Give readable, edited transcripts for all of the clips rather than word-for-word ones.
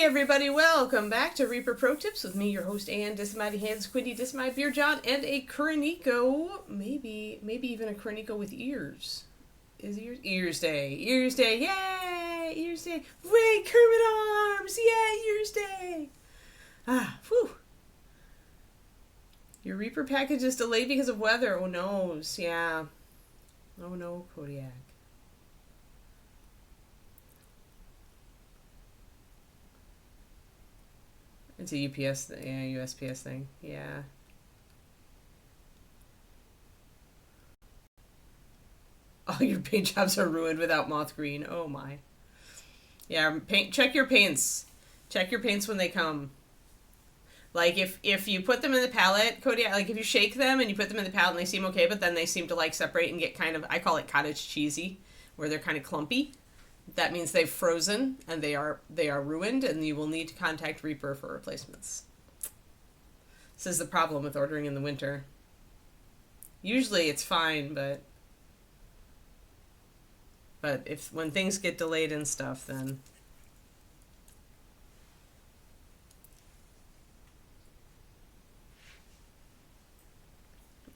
everybody, welcome back to Reaper Pro Tips with me, your host, Ann Dismighty Hands, Quinty Dismighty Beer John, and a Kuranico, maybe even a Kuranico with ears. Is Ears Day. Ears Day, yay! Ears Day. Wait, Kermit Arms, yay, Ears Day! Ah, whew. Your Reaper package is delayed because of weather. Oh no, yeah. Oh no, Kodiak. It's a UPS, yeah, USPS thing. Yeah. All your paint jobs are ruined without moth green. Oh my. Yeah, check your paints. Check your paints when they come. Like if you put them in the palette, Cody, like if you shake them and you put them in the palette and they seem okay, but then they seem to like separate and get kind of, I call it cottage cheesy, where they're kind of clumpy. That means they've frozen and they are ruined, and you will need to contact Reaper for replacements. This is the problem with ordering in the winter. Usually it's fine, but when things get delayed and stuff, then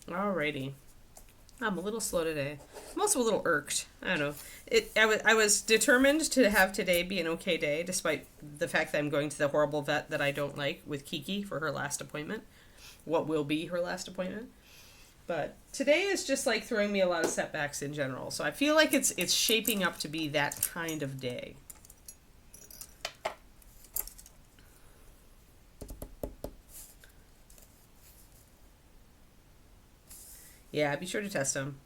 alrighty. I'm a little slow today. I'm also a little irked. I don't know. I was determined to have today be an okay day, despite the fact that I'm going to the horrible vet that I don't like with Kiki for her last appointment. What will be her last appointment. But today is just like throwing me a lot of setbacks in general. So I feel like it's shaping up to be that kind of day. Yeah, be sure to test them.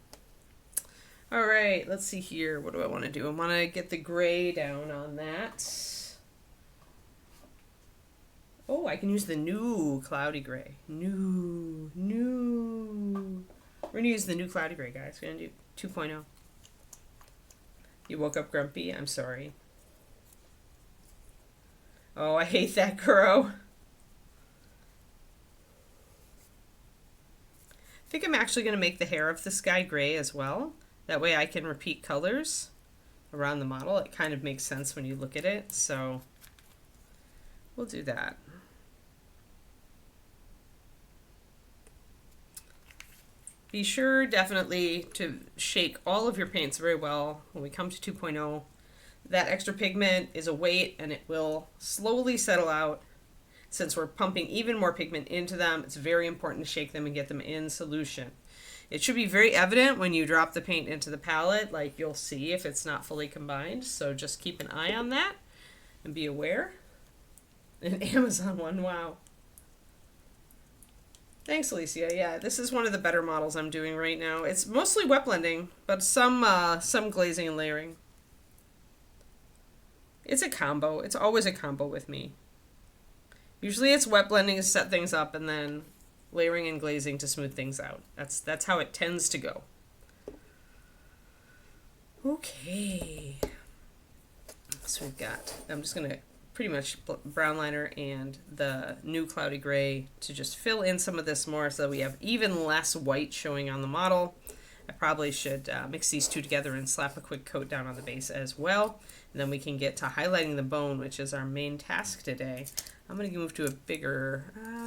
All right, let's see here. What do I want to do? I want to get the gray down on that. Oh, I can use the new cloudy gray. New. We're going to use the new cloudy gray, guys. We're going to do 2.0. You woke up grumpy? I'm sorry. Oh, I hate that, Kuro. I think I'm actually going to make the hair of this guy gray as well. That way I can repeat colors around the model. It kind of makes sense when you look at it, so we'll do that. Be sure definitely to shake all of your paints very well when we come to 2.0. That extra pigment is a weight and it will slowly settle out. Since we're pumping even more pigment into them, it's very important to shake them and get them in solution. It should be very evident when you drop the paint into the palette, like you'll see if it's not fully combined. So just keep an eye on that and be aware. An Amazon one, wow. Thanks, Alicia. Yeah, this is one of the better models I'm doing right now. It's mostly wet blending, but some glazing and layering. It's a combo. It's always a combo with me. Usually it's wet blending to set things up and then layering and glazing to smooth things out. That's how it tends to go. Okay. So we've got, I'm just going to pretty much brown liner and the new cloudy gray to just fill in some of this more so that we have even less white showing on the model. I probably should mix these two together and slap a quick coat down on the base as well. And then we can get to highlighting the bone, which is our main task today. I'm going to move to a bigger,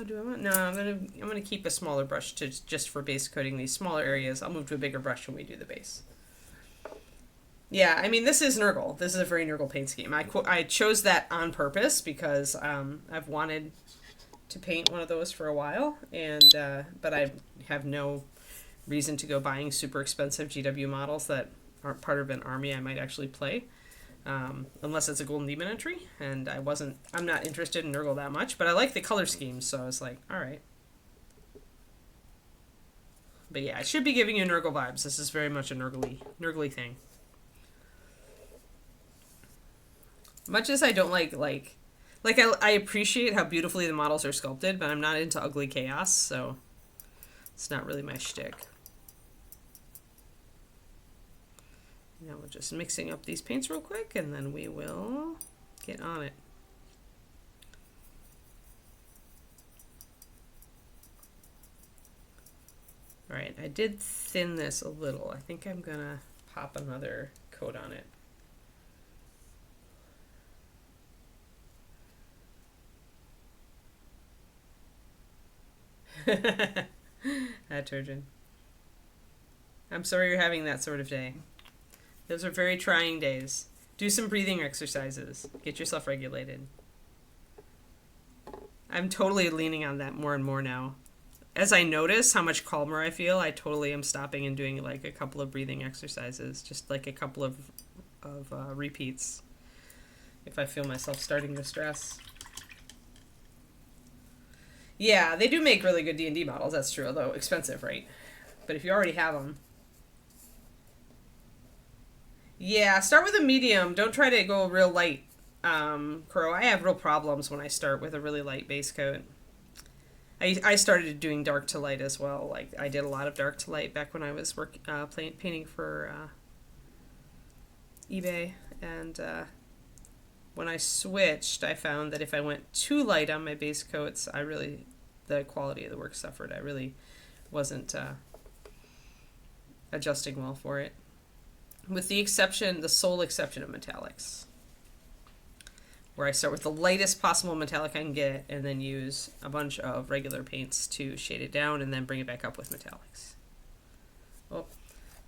no, I'm going to keep a smaller brush just for base coating these smaller areas. I'll move to a bigger brush when we do the base. Yeah, I mean, this is Nurgle. This is a very Nurgle paint scheme. I chose that on purpose because I've wanted to paint one of those for a while, and but I have no reason to go buying super expensive GW models that aren't part of an army I might actually play. Unless it's a Golden Demon entry, and I'm not interested in Nurgle that much, but I like the color schemes, so I was like, alright. But yeah, I should be giving you Nurgle vibes. This is very much a Nurgle-y thing. Much as I don't I appreciate how beautifully the models are sculpted, but I'm not into ugly chaos, so it's not really my shtick. Now we're just mixing up these paints real quick, and then we will get on it. Alright, I did thin this a little. I think I'm gonna pop another coat on it. Turgeon. I'm sorry you're having that sort of day. Those are very trying days. Do some breathing exercises. Get yourself regulated. I'm totally leaning on that more and more now. As I notice how much calmer I feel, I totally am stopping and doing like a couple of breathing exercises, just like a couple of repeats if I feel myself starting to stress. Yeah, they do make really good D&D models, that's true, although expensive, right? But if you already have them. Yeah, start with a medium. Don't try to go real light. Crow, I have real problems when I start with a really light base coat. I started doing dark to light as well. Like I did a lot of dark to light back when I was painting for eBay, and when I switched, I found that if I went too light on my base coats, the quality of the work suffered. I really wasn't adjusting well for it, with the sole exception of metallics, where I start with the lightest possible metallic I can get and then use a bunch of regular paints to shade it down and then bring it back up with metallics. Oh,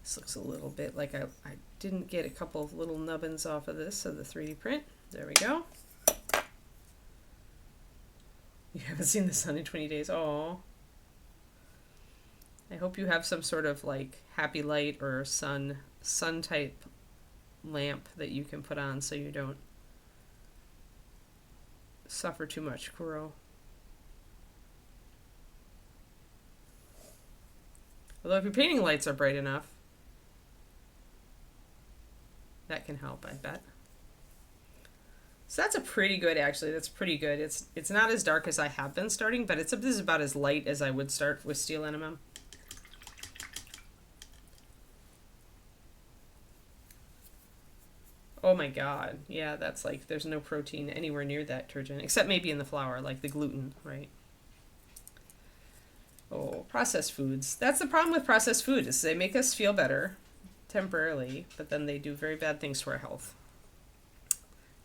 this looks a little bit like I didn't get a couple of little nubbins off of this of the 3D print. There we go. You haven't seen the sun in 20 days. Oh. I hope you have some sort of like happy light or sun type lamp that you can put on so you don't suffer too much, Kuro. Although if your painting lights are bright enough, that can help, I bet. So that's a pretty good, actually. That's pretty good. It's not as dark as I have been starting, but this is about as light as I would start with Steel NMM. Oh my god. Yeah, that's like, there's no protein anywhere near that turgeon, except maybe in the flour, like the gluten, right? Oh, processed foods. That's the problem with processed food, is they make us feel better temporarily, but then they do very bad things to our health.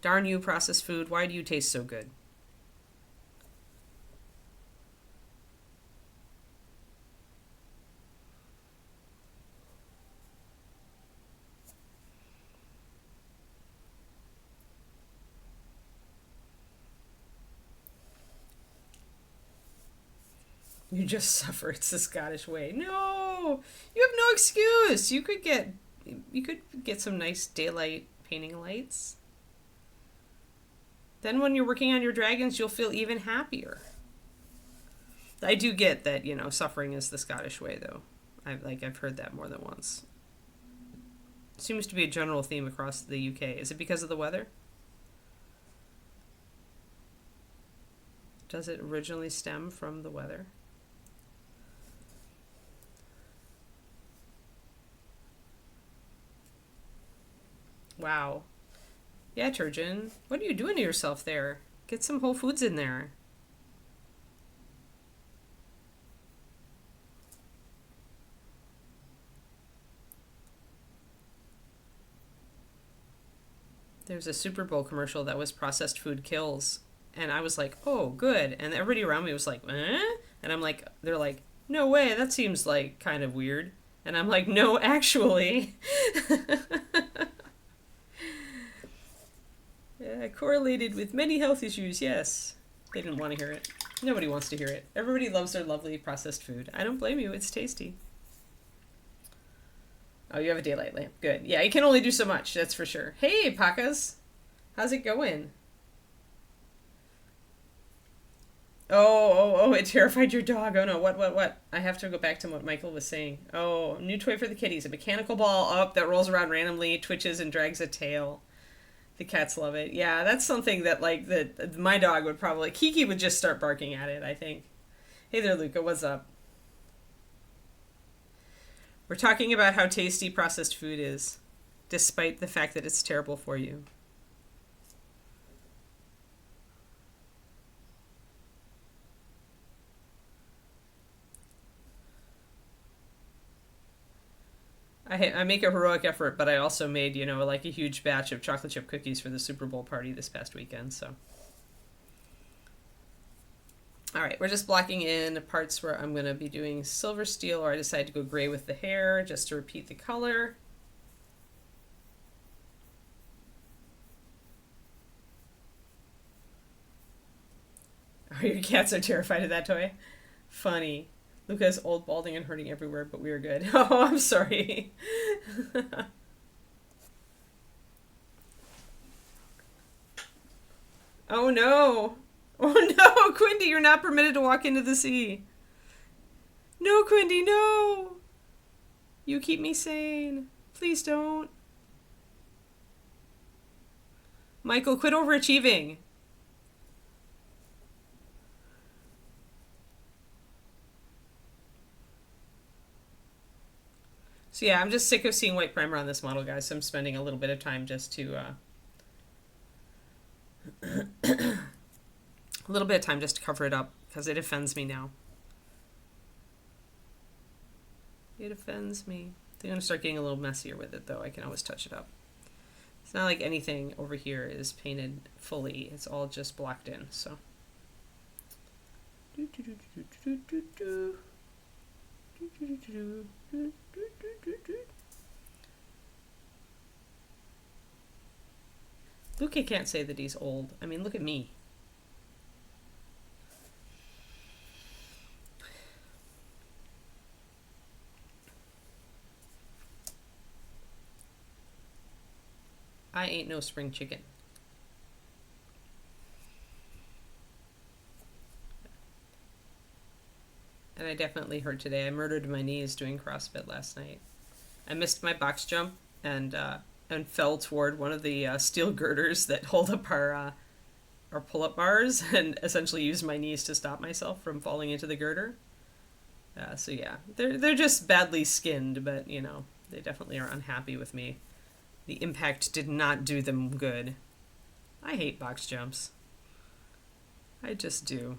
Darn you, processed food. Why do you taste so good? You just suffer. It's the Scottish way. No! You have no excuse. You could get some nice daylight painting lights. Then when you're working on your dragons, you'll feel even happier. I do get that, suffering is the Scottish way, though. I've heard that more than once. It seems to be a general theme across the UK. Is it because of the weather? Does it originally stem from the weather? Wow. Yeah, Turgeon. What are you doing to yourself there? Get some Whole Foods in there. There's a Super Bowl commercial that was processed food kills. And I was like, oh, good. And everybody around me was like, eh? And I'm like, they're like, no way, that seems like kind of weird. And I'm like, no, actually. Correlated with many health issues, yes. They didn't want to hear it. Nobody wants to hear it. Everybody loves their lovely processed food. I don't blame you, it's tasty. Oh, you have a daylight lamp. Good. Yeah, you can only do so much, that's for sure. Hey, Pakas. How's it going? Oh, it terrified your dog. Oh no, what? I have to go back to what Michael was saying. Oh, new toy for the kitties. A mechanical ball up that rolls around randomly, twitches, and drags a tail. The cats love it. Yeah, that's something that, my dog would probably... Kiki would just start barking at it, I think. Hey there, Luca. What's up? We're talking about how tasty processed food is, despite the fact that it's terrible for you. I make a heroic effort, but I also made, a huge batch of chocolate chip cookies for the Super Bowl party this past weekend, so. All right, we're just blocking in parts where I'm going to be doing silver steel, or I decide to go gray with the hair just to repeat the color. Oh, your cats are terrified of that toy? Funny. Luca's old, balding, and hurting everywhere, but we are good. Oh, I'm sorry. Oh no. Oh no, Quindy, you're not permitted to walk into the sea. No, Quindy, no. You keep me sane. Please don't. Michael, quit overachieving. So yeah, I'm just sick of seeing white primer on this model, guys, so I'm spending a little bit of time just to, a little bit of time just to cover it up, because it offends me now. It offends me. I'm going to start getting a little messier with it, though. I can always touch it up. It's not like anything over here is painted fully. It's all just blocked in, so. Luca can't say that he's old. I mean, look at me. I ain't no spring chicken. And I definitely hurt today. I murdered my knees doing CrossFit last night. I missed my box jump and fell toward one of the steel girders that hold up our pull-up bars, and essentially used my knees to stop myself from falling into the girder. So yeah, they're just badly skinned, but you know, they definitely are unhappy with me. The impact did not do them good. I hate box jumps. I just do.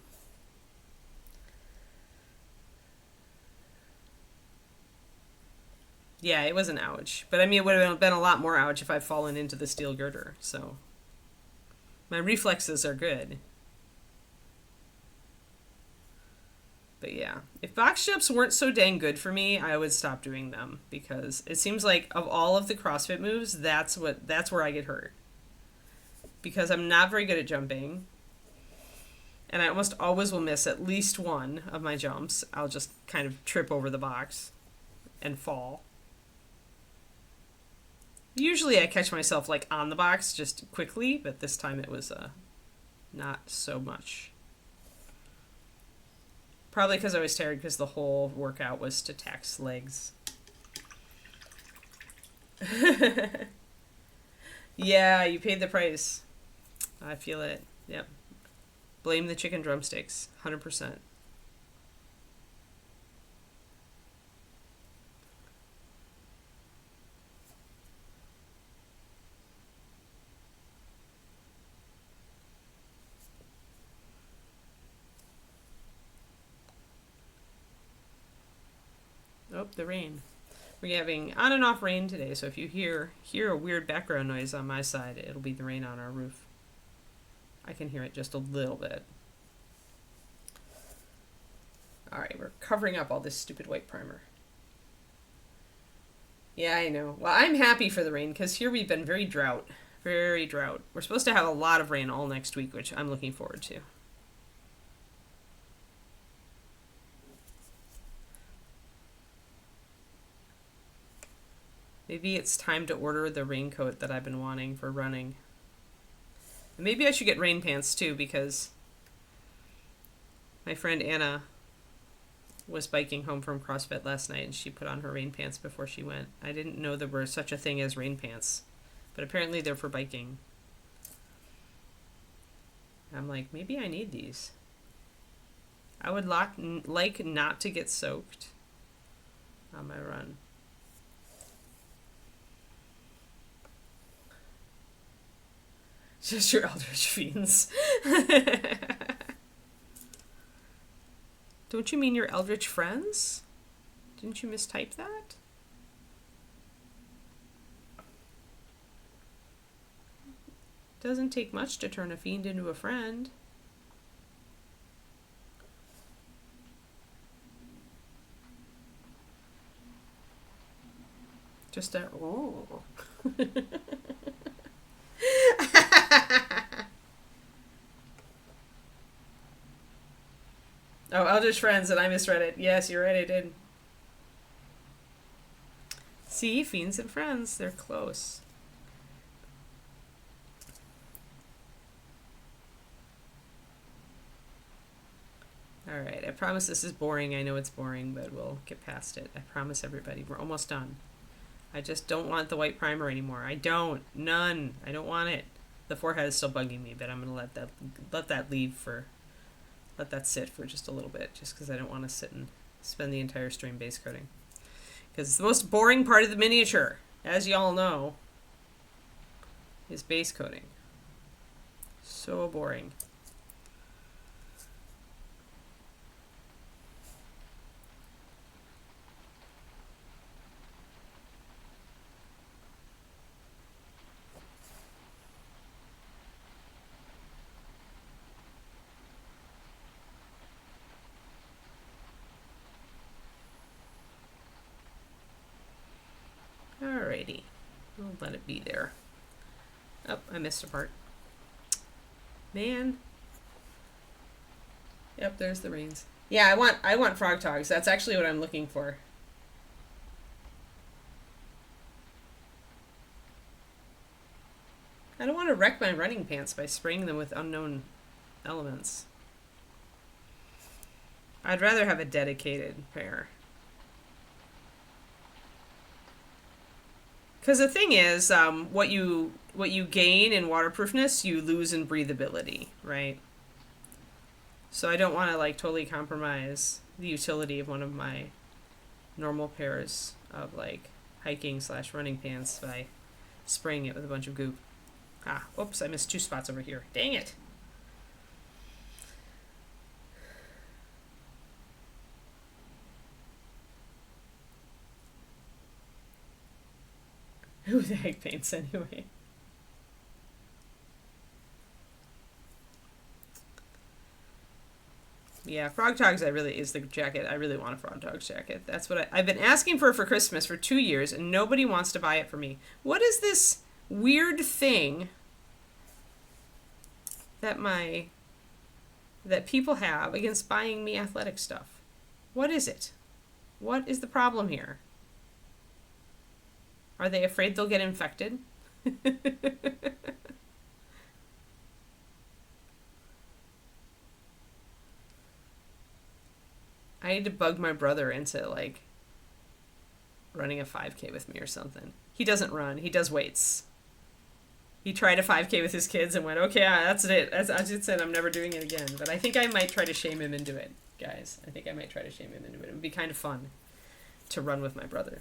Yeah, it was an ouch. But I mean, it would have been a lot more ouch if I'd fallen into the steel girder, so. My reflexes are good. But yeah, if box jumps weren't so dang good for me, I would stop doing them, because it seems like of all of the CrossFit moves, that's where I get hurt. Because I'm not very good at jumping, and I almost always will miss at least one of my jumps. I'll just kind of trip over the box and fall. Usually I catch myself like on the box just quickly, but this time it was not so much. Probably because I was tired, because the whole workout was to tax legs. Yeah, you paid the price. I feel it. Yep. Blame the chicken drumsticks. 100%. Oh, the rain. We're having on and off rain today, so if you hear a weird background noise on my side, it'll be the rain on our roof. I can hear it just a little bit. Alright, we're covering up all this stupid white primer. Yeah, I know. Well, I'm happy for the rain, because here we've been very drought. Very drought. We're supposed to have a lot of rain all next week, which I'm looking forward to. Maybe it's time to order the raincoat that I've been wanting for running. And maybe I should get rain pants too, because my friend Anna was biking home from CrossFit last night, and she put on her rain pants before she went. I didn't know there were such a thing as rain pants, but apparently they're for biking. I'm like, maybe I need these. I would like not to get soaked on my run. Just your eldritch fiends. Don't you mean your eldritch friends? Didn't you mistype that? Doesn't take much to turn a fiend into a friend. Just a oh. Oh, Eldritch Friends, and I misread it. Yes, you're right, I did. See, Fiends and Friends, they're close. Alright, I promise this is boring. I know it's boring, but we'll get past it. I promise everybody. We're almost done. I just don't want the white primer anymore. I don't. None. I don't want it. The forehead is still bugging me, but I'm going to let that sit for just a little bit, just because I don't want to sit and spend the entire stream base coating. Because it's the most boring part of the miniature, as y'all know, is base coating. So boring. Alrighty, we'll let it be there. Oh, I missed a part. Man. Yep, there's the reins. Yeah, I want frog togs. That's actually what I'm looking for. I don't want to wreck my running pants by spraying them with unknown elements. I'd rather have a dedicated pair. Because the thing is, what you gain in waterproofness, you lose in breathability, right? So I don't want to like totally compromise the utility of one of my normal pairs of like hiking / running pants by spraying it with a bunch of goop. Ah, oops, I missed 2 spots over here. Dang it. Who the heck paints anyway? Yeah, Frog Togs is the jacket. I really want a Frog Togs jacket. That's what I've been asking for Christmas for 2 years, and nobody wants to buy it for me. What is this weird thing that people have against buying me athletic stuff? What is it? What is the problem here? Are they afraid they'll get infected? I need to bug my brother into like running a 5K with me or something. He doesn't run. He does weights. He tried a 5K with his kids and went, okay, that's it. I just said I'm never doing it again. But I think I might try to shame him into it, guys. I think I might try to shame him into it. It would be kind of fun to run with my brother.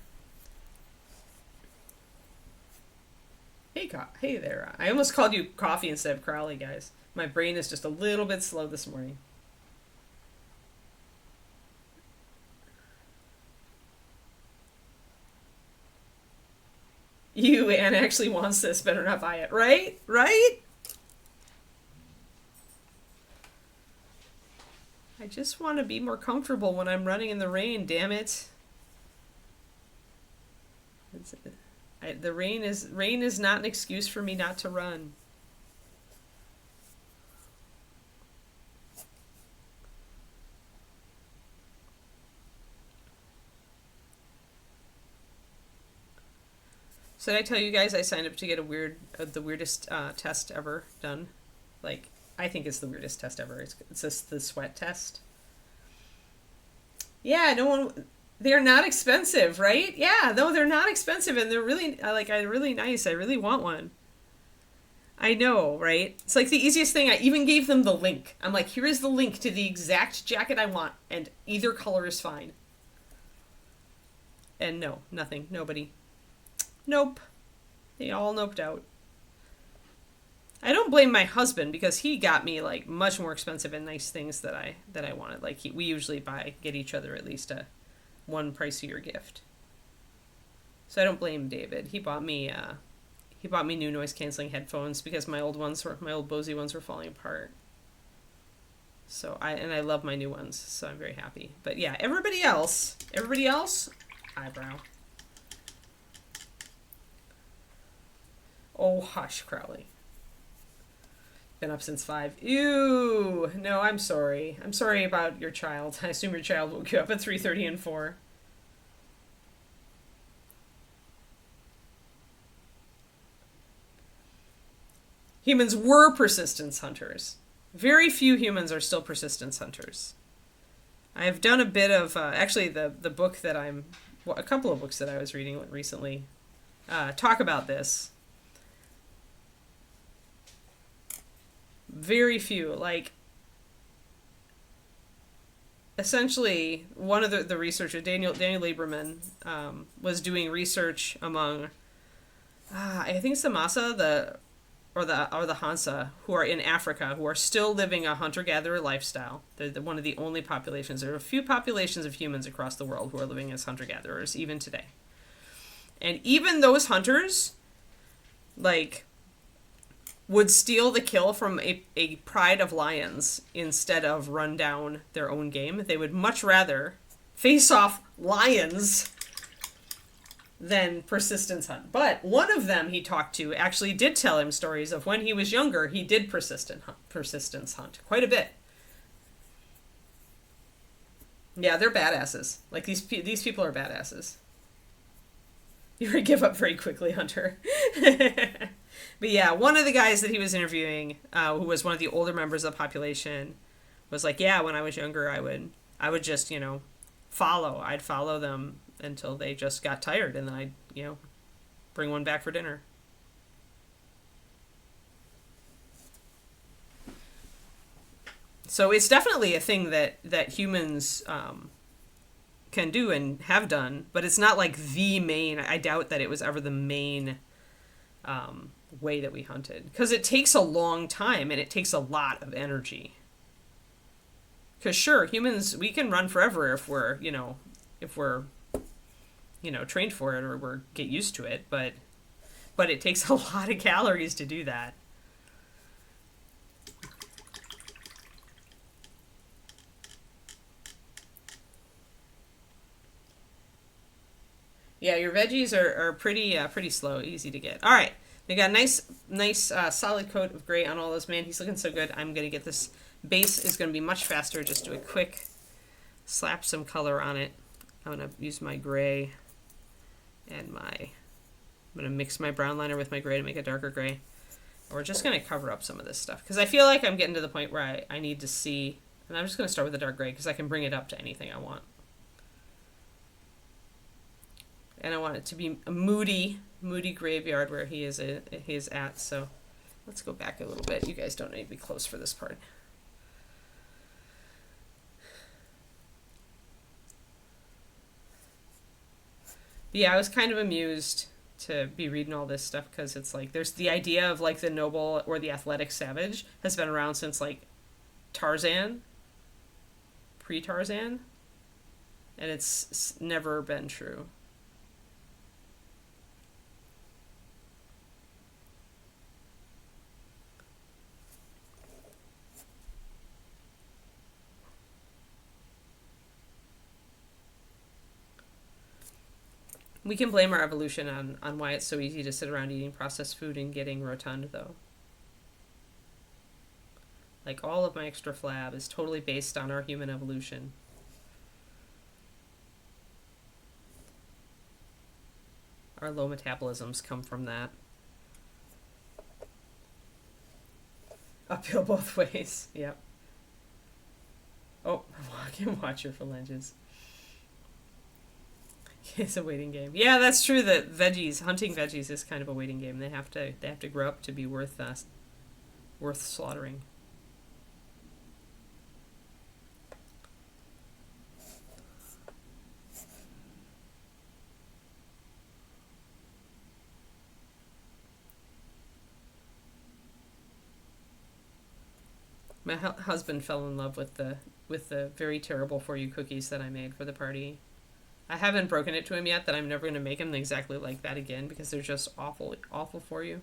Hey there. I almost called you Coffee instead of Crowley, guys. My brain is just a little bit slow this morning. You, Anne, actually wants this. Better not buy it. Right? Right? I just want to be more comfortable when I'm running in the rain, damn it. The rain is not an excuse for me not to run. So did I tell you guys I signed up to get the weirdest test ever done? Like, I think it's the weirdest test ever. It's just the sweat test. Yeah, they're not expensive, right? Yeah, no, they're not expensive, and they're really really nice. I really want one. I know, right? It's like the easiest thing. I even gave them the link. I'm like, here is the link to the exact jacket I want, and either color is fine. And no, nothing, nobody. Nope. They all noped out. I don't blame my husband because he got me like much more expensive and nice things that I wanted. Like we usually get each other at least one pricier gift. So I don't blame David. He bought me new noise canceling headphones because my old Bose ones were falling apart. So I love my new ones, so I'm very happy. But yeah, everybody else, eyebrow. Oh, hush, Crowley. Been up since 5. Ew. No, I'm sorry. I'm sorry about your child. I assume your child woke you up at 3:30 and 4. Humans were persistence hunters. Very few humans are still persistence hunters. I have done a bit of actually the book that I'm well, a couple of books that I was reading recently talk about this. Very few, like essentially one of the researchers, Daniel Lieberman, was doing research among I think it's the Masa, the Hansa, who are in Africa, who are still living a hunter-gatherer lifestyle. They're one of the only populations. There are a few populations of humans across the world who are living as hunter-gatherers, even today. And even those hunters, like, would steal the kill from a pride of lions instead of run down their own game. They would much rather face off lions than persistence hunt. But one of them he talked to actually did tell him stories of when he was younger, he did persistence hunt quite a bit. Yeah, they're badasses. Like these people are badasses. You would give up very quickly, Hunter. But yeah, one of the guys that he was interviewing, who was one of the older members of the population, was like, yeah, when I was younger, I would just, I'd follow them until they just got tired, and then I'd, bring one back for dinner. So it's definitely a thing that humans can do and have done, but it's not like the main. I doubt that it was ever the main way that we hunted, because it takes a long time and it takes a lot of energy. Because sure, humans, we can run forever if we're trained for it or we get used to it, but it takes a lot of calories to do that. Yeah, your veggies are pretty slow, easy to get. All right, we got a nice solid coat of gray on all those. Man, he's looking so good. I'm gonna get this base is gonna be much faster. Just do a quick slap some color on it. I'm gonna use my gray and I'm gonna mix my brown liner with my gray to make a darker gray. We're just gonna cover up some of this stuff because I feel like I'm getting to the point where I need to see, and I'm just gonna start with the dark gray because I can bring it up to anything I want. And I want it to be a moody graveyard where he is at. So let's go back a little bit. You guys don't need to be close for this part. But yeah, I was kind of amused to be reading all this stuff because it's like there's the idea of like the noble or the athletic savage has been around since like Tarzan, pre-Tarzan, and it's never been true. We can blame our evolution on why it's so easy to sit around eating processed food and getting rotund, though. Like, all of my extra flab is totally based on our human evolution. Our low metabolisms come from that. Uphill both ways, yep. Oh, walking watcher for phalanges. It's a waiting game. Yeah, that's true. That hunting veggies is kind of a waiting game. They have to grow up to be worth slaughtering. My husband fell in love with the very terrible for you cookies that I made for the party. I haven't broken it to him yet that I'm never going to make them exactly like that again because they're just awful for you.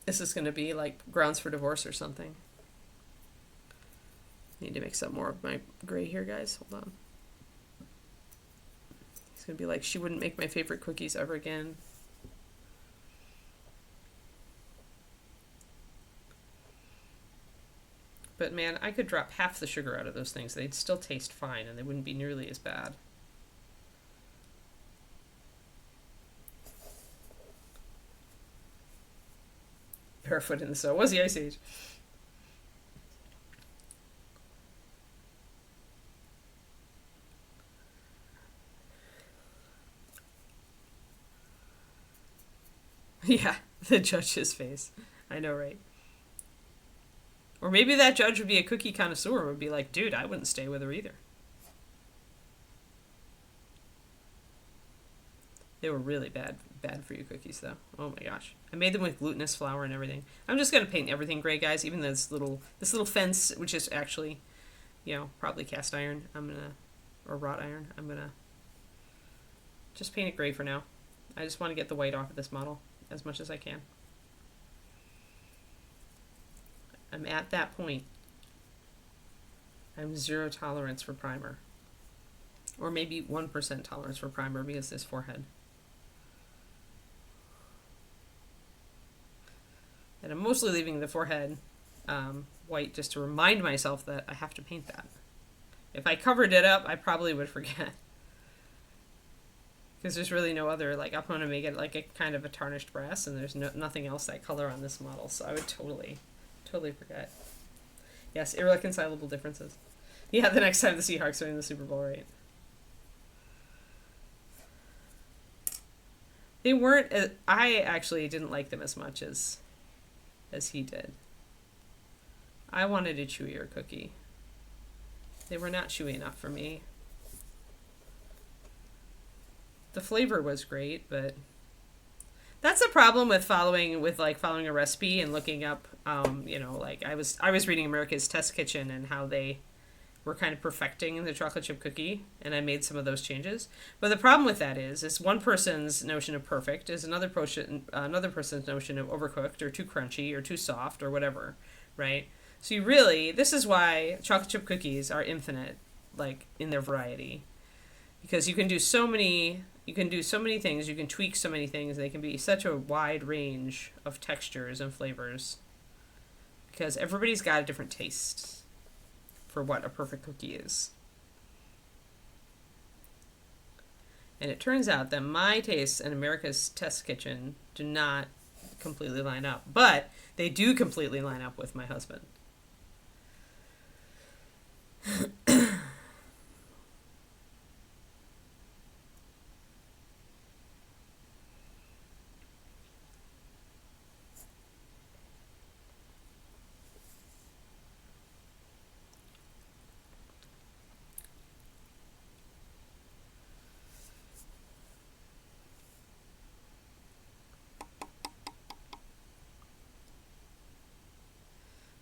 This is going to be like grounds for divorce or something. Need to mix up more of my gray here, guys. Hold on. He's going to be like, she wouldn't make my favorite cookies ever again. But man, I could drop half the sugar out of those things. They'd still taste fine and they wouldn't be nearly as bad. Barefoot in the snow. Was the Ice Age. Yeah, the judge's face. I know, right? Or maybe that judge would be a cookie connoisseur, would be like, dude, I wouldn't stay with her either. They were really bad for you cookies, though. Oh my gosh. I made them with glutinous flour and everything. I'm just going to paint everything gray, guys, even this little fence, which is actually, probably cast iron. Or wrought iron. I'm going to just paint it gray for now. I just want to get the white off of this model as much as I can. I'm at that point. I'm 0 tolerance for primer. Or maybe 1% tolerance for primer because this forehead. And I'm mostly leaving the forehead white just to remind myself that I have to paint that. If I covered it up, I probably would forget. Because there's really no other, I'm going to make it like a kind of a tarnished brass, and there's nothing else that color on this model, so I would totally forget. Yes, irreconcilable differences. Yeah, the next time the Seahawks are in the Super Bowl, right? They weren't, I actually didn't like them as much as he did. I wanted a chewier cookie. They were not chewy enough for me. The flavor was great, but that's the problem with following a recipe and looking up, I was reading America's Test Kitchen and how they were kind of perfecting the chocolate chip cookie, and I made some of those changes. But the problem with that is one person's notion of perfect is another person's notion of overcooked or too crunchy or too soft or whatever, right? So this is why chocolate chip cookies are infinite, in their variety, because you can do so many things, you can tweak so many things, they can be such a wide range of textures and flavors, because everybody's got a different taste for what a perfect cookie is. And it turns out that my tastes and America's Test Kitchen do not completely line up, but they do completely line up with my husband.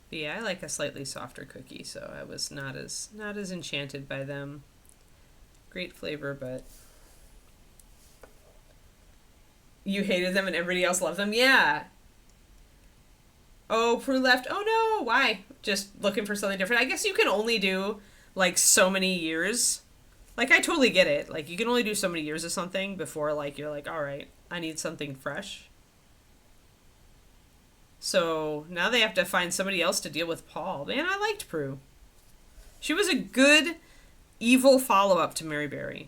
But yeah, I like a slightly softer cookie, so I was not as enchanted by them. Great flavor, but you hated them and everybody else loved them? Yeah. Oh, Prue left. Oh no, why? Just looking for something different. I guess you can only do so many years. I totally get it. You can only do so many years of something before you're all right, I need something fresh. So now they have to find somebody else to deal with Paul. Man, I liked Prue. She was a good, evil follow-up to Mary Berry.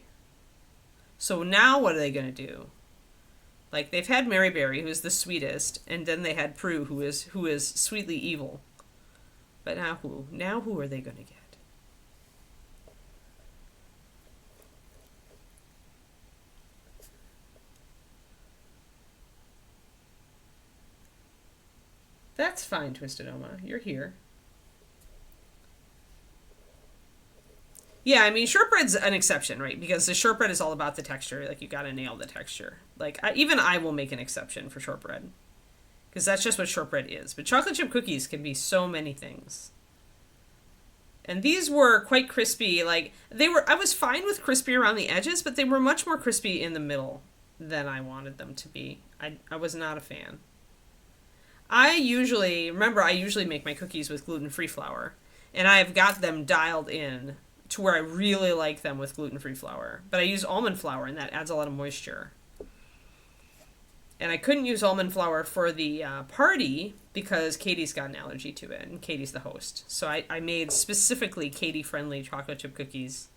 So now what are they going to do? They've had Mary Berry, who's the sweetest, and then they had Prue, who is sweetly evil. But now who? Now who are they going to get? That's fine, Twisted Oma. You're here. Yeah, I mean, shortbread's an exception, right? Because the shortbread is all about the texture. You gotta nail the texture. Even I will make an exception for shortbread. Because that's just what shortbread is. But chocolate chip cookies can be so many things. And these were quite crispy. I was fine with crispy around the edges, but they were much more crispy in the middle than I wanted them to be. I was not a fan. I usually make my cookies with gluten-free flour, and I've got them dialed in to where I really like them with gluten-free flour. But I use almond flour, and that adds a lot of moisture. And I couldn't use almond flour for the party because Katie's got an allergy to it, and Katie's the host. So I made specifically Katie-friendly chocolate chip cookies.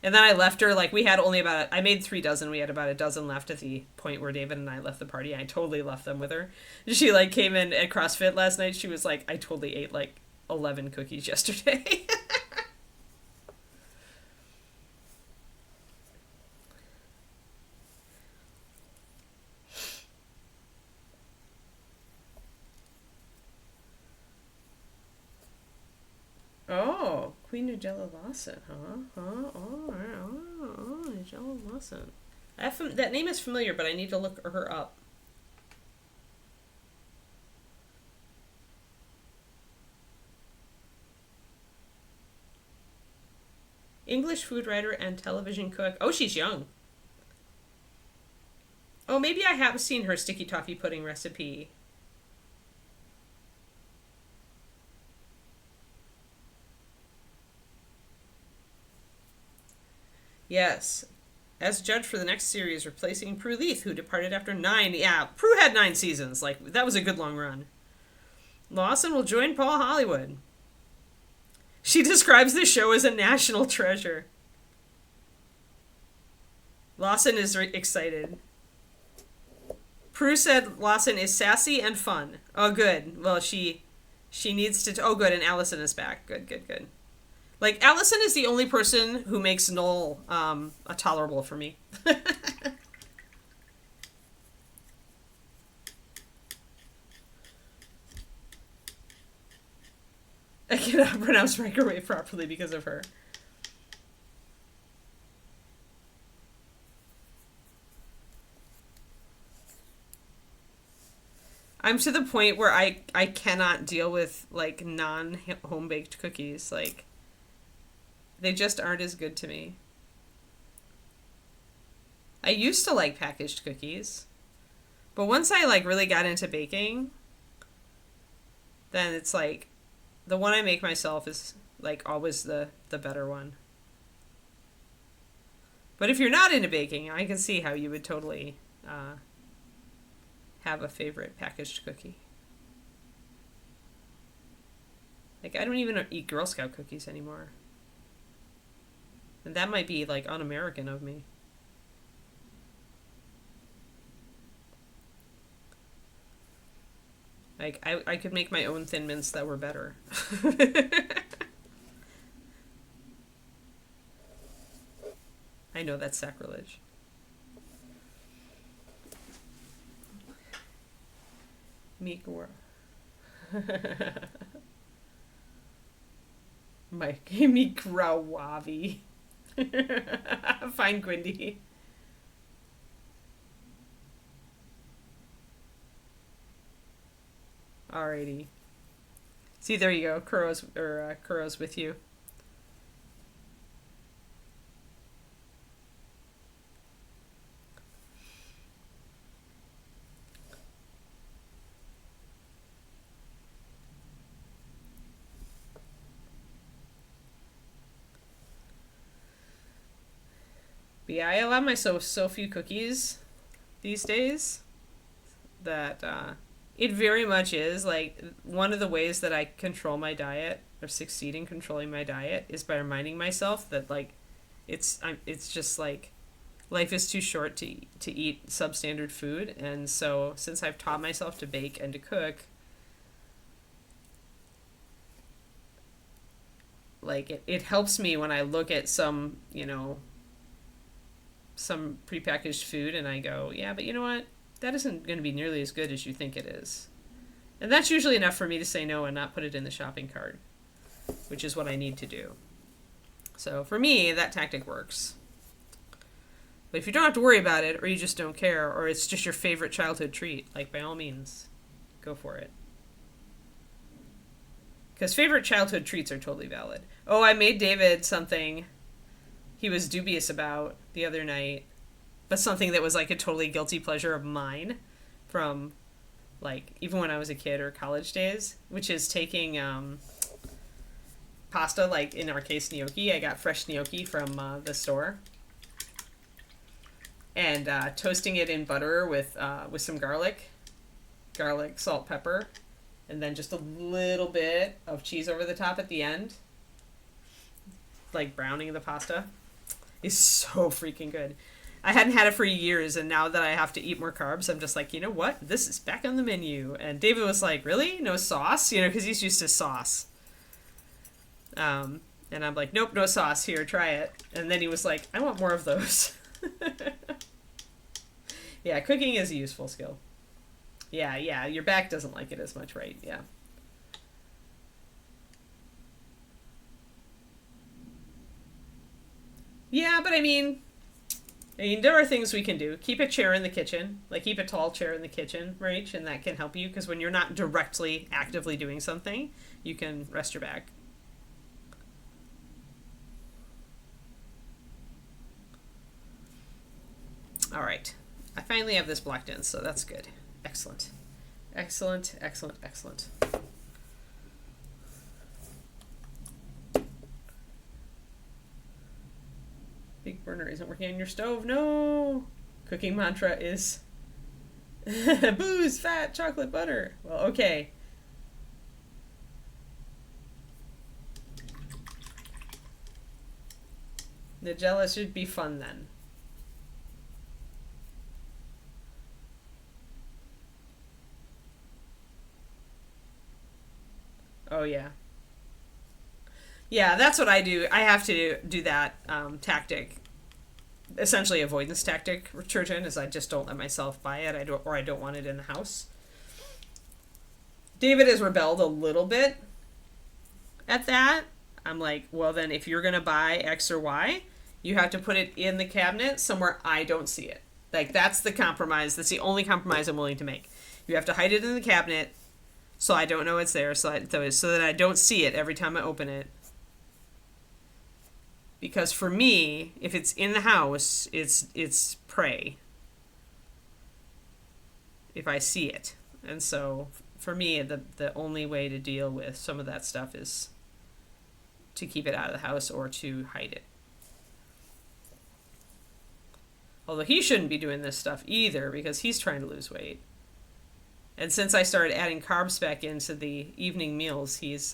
And then I left her, like, we had only about, I made 3 dozen. We had about a dozen left at the point where David and I left the party. I totally left them with her. She, like, came in at CrossFit last night. She was like, I totally ate, like, 11 cookies yesterday. Oh, Queen Nigella Lawson, huh? Nigella Lawson. That name is familiar, but I need to look her up. English food writer and television cook. Oh, she's young. Oh, maybe I have seen her sticky toffee pudding recipe. Yes. As judge for the next series, replacing Prue Leith, who departed after 9. Yeah, Prue had 9 seasons. Like, that was a good long run. Lawson will join Paul Hollywood. She describes the show as a national treasure. Lawson is excited. Prue said Lawson is sassy and fun. Oh, good. Well, she needs to... Oh, good, and Allison is back. Good. Like, Allison is the only person who makes Noel tolerable for me. I cannot pronounce microwave properly because of her. I'm to the point where I cannot deal with, like, non-home-baked cookies. Like, they just aren't as good to me. I used to like packaged cookies. But once I, like, really got into baking, then it's like, the one I make myself is, like, always the better one. But if you're not into baking, I can see how you would totally have a favorite packaged cookie. Like, I don't even eat Girl Scout cookies anymore. And that might be, like, un-American of me. Like, I could make my own Thin Mints that were better. I know that's sacrilege. Migora. Mike, Migrawavi. Fine, Gwyndy. Alrighty. See, there you go. Kuro's with you. But yeah, I allow myself so few cookies these days that it very much is, like, one of the ways that I control my diet or succeed in controlling my diet is by reminding myself that, like, it's just like life is too short to eat substandard food. And so since I've taught myself to bake and to cook, like, it helps me when I look at some, some prepackaged food and I go, yeah, but you know what? That isn't going to be nearly as good as you think it is. And that's usually enough for me to say no and not put it in the shopping cart, which is what I need to do. So for me, that tactic works. But if you don't have to worry about it, or you just don't care, or it's just your favorite childhood treat, like, by all means, go for it. Because favorite childhood treats are totally valid. Oh, I made David something he was dubious about the other night, but something that was, like, a totally guilty pleasure of mine from, like, even when I was a kid or college days, which is taking pasta, like, in our case, gnocchi. I got fresh gnocchi from the store. and toasting it in butter with some garlic, salt, pepper, and then just a little bit of cheese over the top at the end, like browning the pasta, is so freaking good. I hadn't had it for years, and now that I have to eat more carbs, I'm just like, you know what? This is back on the menu. And David was like, really? No sauce? You know, because he's used to sauce. And I'm like, nope, no sauce. Here, try it. And then he was like, I want more of those. Yeah, cooking is a useful skill. Yeah, your back doesn't like it as much, right? Yeah. Yeah, but I mean, there are things we can do. Keep a chair in the kitchen. Like, keep a tall chair in the kitchen, right? And that can help you, because when you're not directly, actively doing something, you can rest your back. All right. I finally have this blocked in, so that's good. Excellent. Excellent, excellent, excellent. Big burner isn't working on your stove. No! Cooking mantra is booze, fat, chocolate, butter. Well, okay. Nigella should be fun then. Oh, yeah. Yeah, that's what I do. I have to do that tactic, essentially avoidance tactic, Churchin, is I just don't let myself buy it. I don't want it in the house. David has rebelled a little bit at that. I'm like, well, then if you're going to buy X or Y, you have to put it in the cabinet somewhere I don't see it. Like, that's the compromise. That's the only compromise I'm willing to make. You have to hide it in the cabinet so I don't know it's there, so that I don't see it every time I open it. Because for me, if it's in the house, it's prey if I see it. And so for me, the only way to deal with some of that stuff is to keep it out of the house or to hide it. Although he shouldn't be doing this stuff either, because he's trying to lose weight. And since I started adding carbs back into the evening meals, he's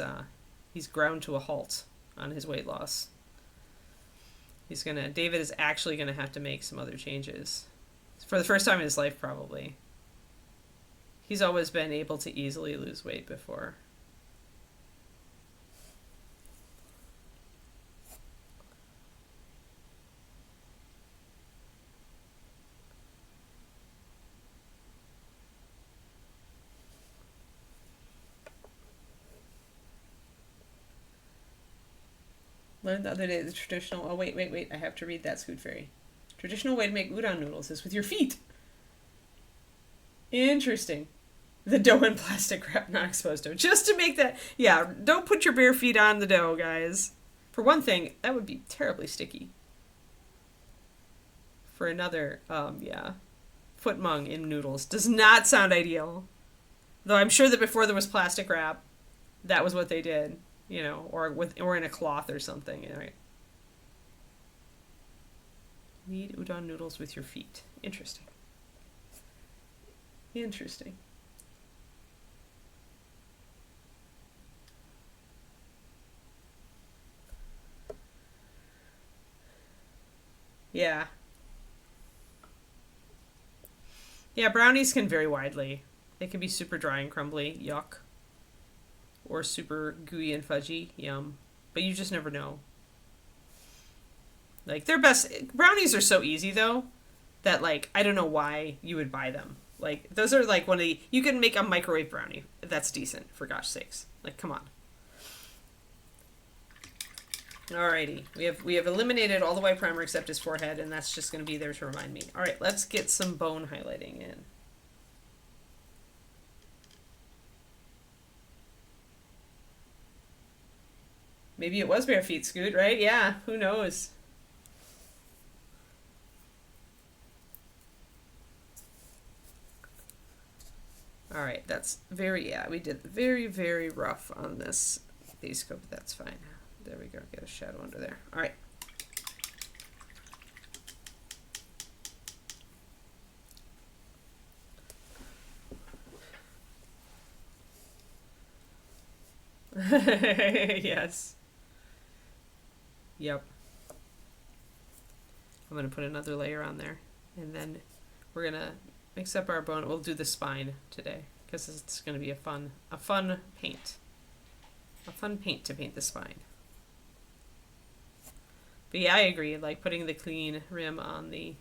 ground to a halt on his weight loss. David is actually gonna have to make some other changes. For the first time in his life, probably. He's always been able to easily lose weight before. Learned the other day the traditional... Oh, wait. I have to read that, Scoot Fairy. Traditional way to make udon noodles is with your feet. Interesting. The dough in plastic wrap, not exposed dough. Just to make that... Yeah, don't put your bare feet on the dough, guys. For one thing, that would be terribly sticky. For another, yeah. Footmung in noodles. Does not sound ideal. Though I'm sure that before there was plastic wrap, that was what they did. You know, or in a cloth or something, right? Knead udon noodles with your feet. Interesting. Interesting. Yeah. Yeah, brownies can vary widely. They can be super dry and crumbly. Yuck. Or super gooey and fudgy. Yum. But you just never know. Like, they're best... Brownies are so easy, though, that, like, I don't know why you would buy them. Like, those are, like, one of the... You can make a microwave brownie. That's decent, for gosh sakes. Like, come on. Alrighty. We have eliminated all the white primer except his forehead, and that's just going to be there to remind me. Alright, let's get some bone highlighting in. Maybe it was bare feet, Scoot, right? Yeah, who knows? Alright, that's very, yeah, we did very, very rough on this base coat, but that's fine. There we go, get a shadow under there. Alright. Yes. Yep. I'm going to put another layer on there. And then we're going to mix up our bone. We'll do the spine today because it's going to be a fun paint. A fun paint to paint the spine. But yeah, I agree. Like putting the clean rim on the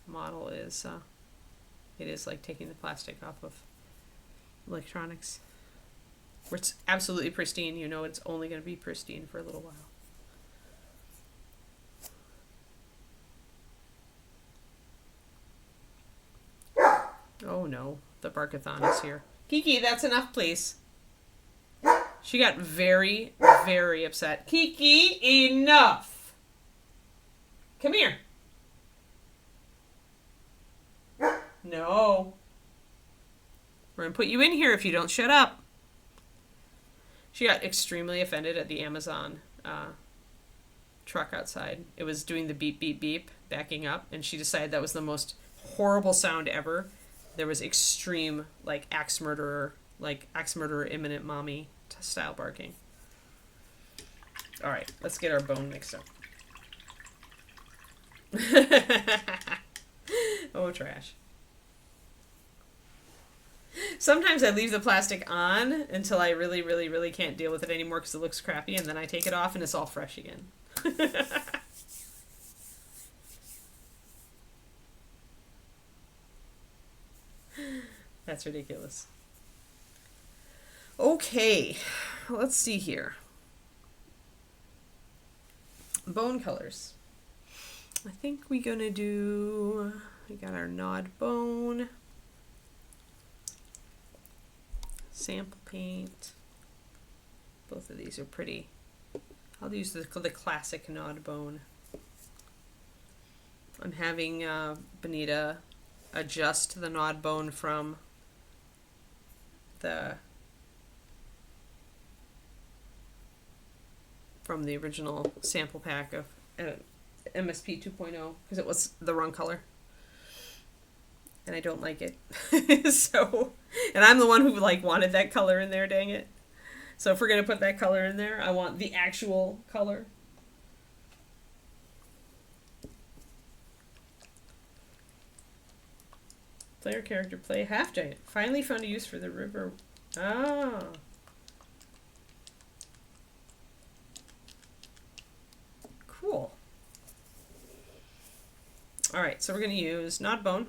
model is, it is like taking the plastic off of electronics. Where it's absolutely pristine, you know it's only going to be pristine for a little while. Oh no, the Barkathon is here. Kiki, that's enough, please. She got very, very upset. Kiki, enough! Come here. No. We're going to put you in here if you don't shut up. She got extremely offended at the Amazon truck outside. It was doing the beep, beep, beep, backing up, and she decided that was the most horrible sound ever. There was extreme, like, axe murderer, imminent mommy style barking. All right, let's get our bone mixed up. Oh, trash. Sometimes I leave the plastic on until I really, really, really can't deal with it anymore because it looks crappy, and then I take it off and it's all fresh again. That's ridiculous. Okay, let's see here. Bone colors. I think we're gonna do, we got our nod bone. Sample paint. Both of these are pretty. I'll use the classic nod bone. I'm having Benita adjust the nod bone from the original sample pack of MSP 2.0 because it was the wrong color. And I don't like it. So, and I'm the one who like wanted that color in there, dang it. So if we're going to put that color in there, I want the actual color. Player character play half giant. Finally found a use for the river. Ah. Cool. Alright, so we're going to use nod bone.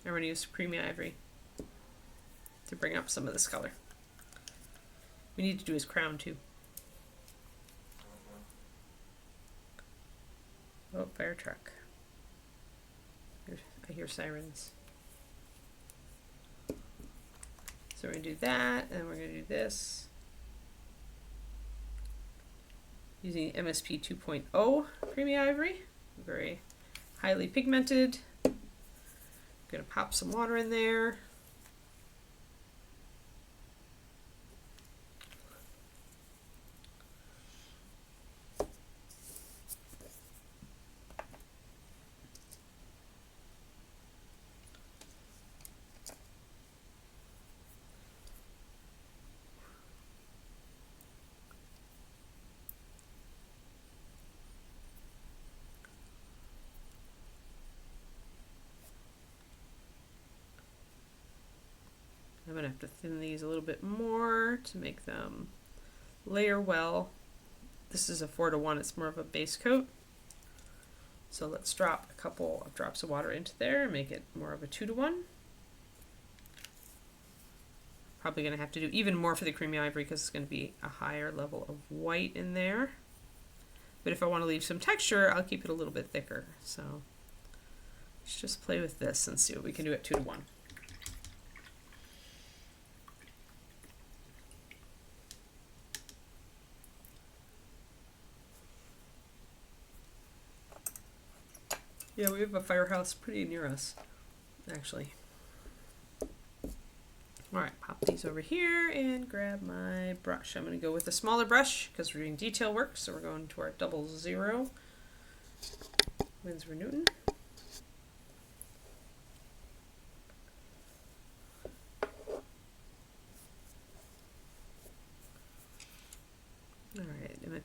I'm going to use creamy ivory to bring up some of this color. We need to do his crown too. Oh, fire truck. I hear sirens. So we're going to do that, and we're going to do this. Using MSP 2.0 creamy ivory. Very highly pigmented. Gonna pop some water in there. I'm going to have to thin these a little bit more to make them layer well. This is a 4:1, it's more of a base coat. So let's drop a couple of drops of water into there and make it more of a 2:1. Probably going to have to do even more for the creamy ivory because it's going to be a higher level of white in there. But if I want to leave some texture, I'll keep it a little bit thicker. So let's just play with this and see what we can do at 2:1. Yeah, we have a firehouse pretty near us, actually. Alright, pop these over here and grab my brush. I'm going to go with a smaller brush because we're doing detail work, so we're going to our 00 Winsor Newton.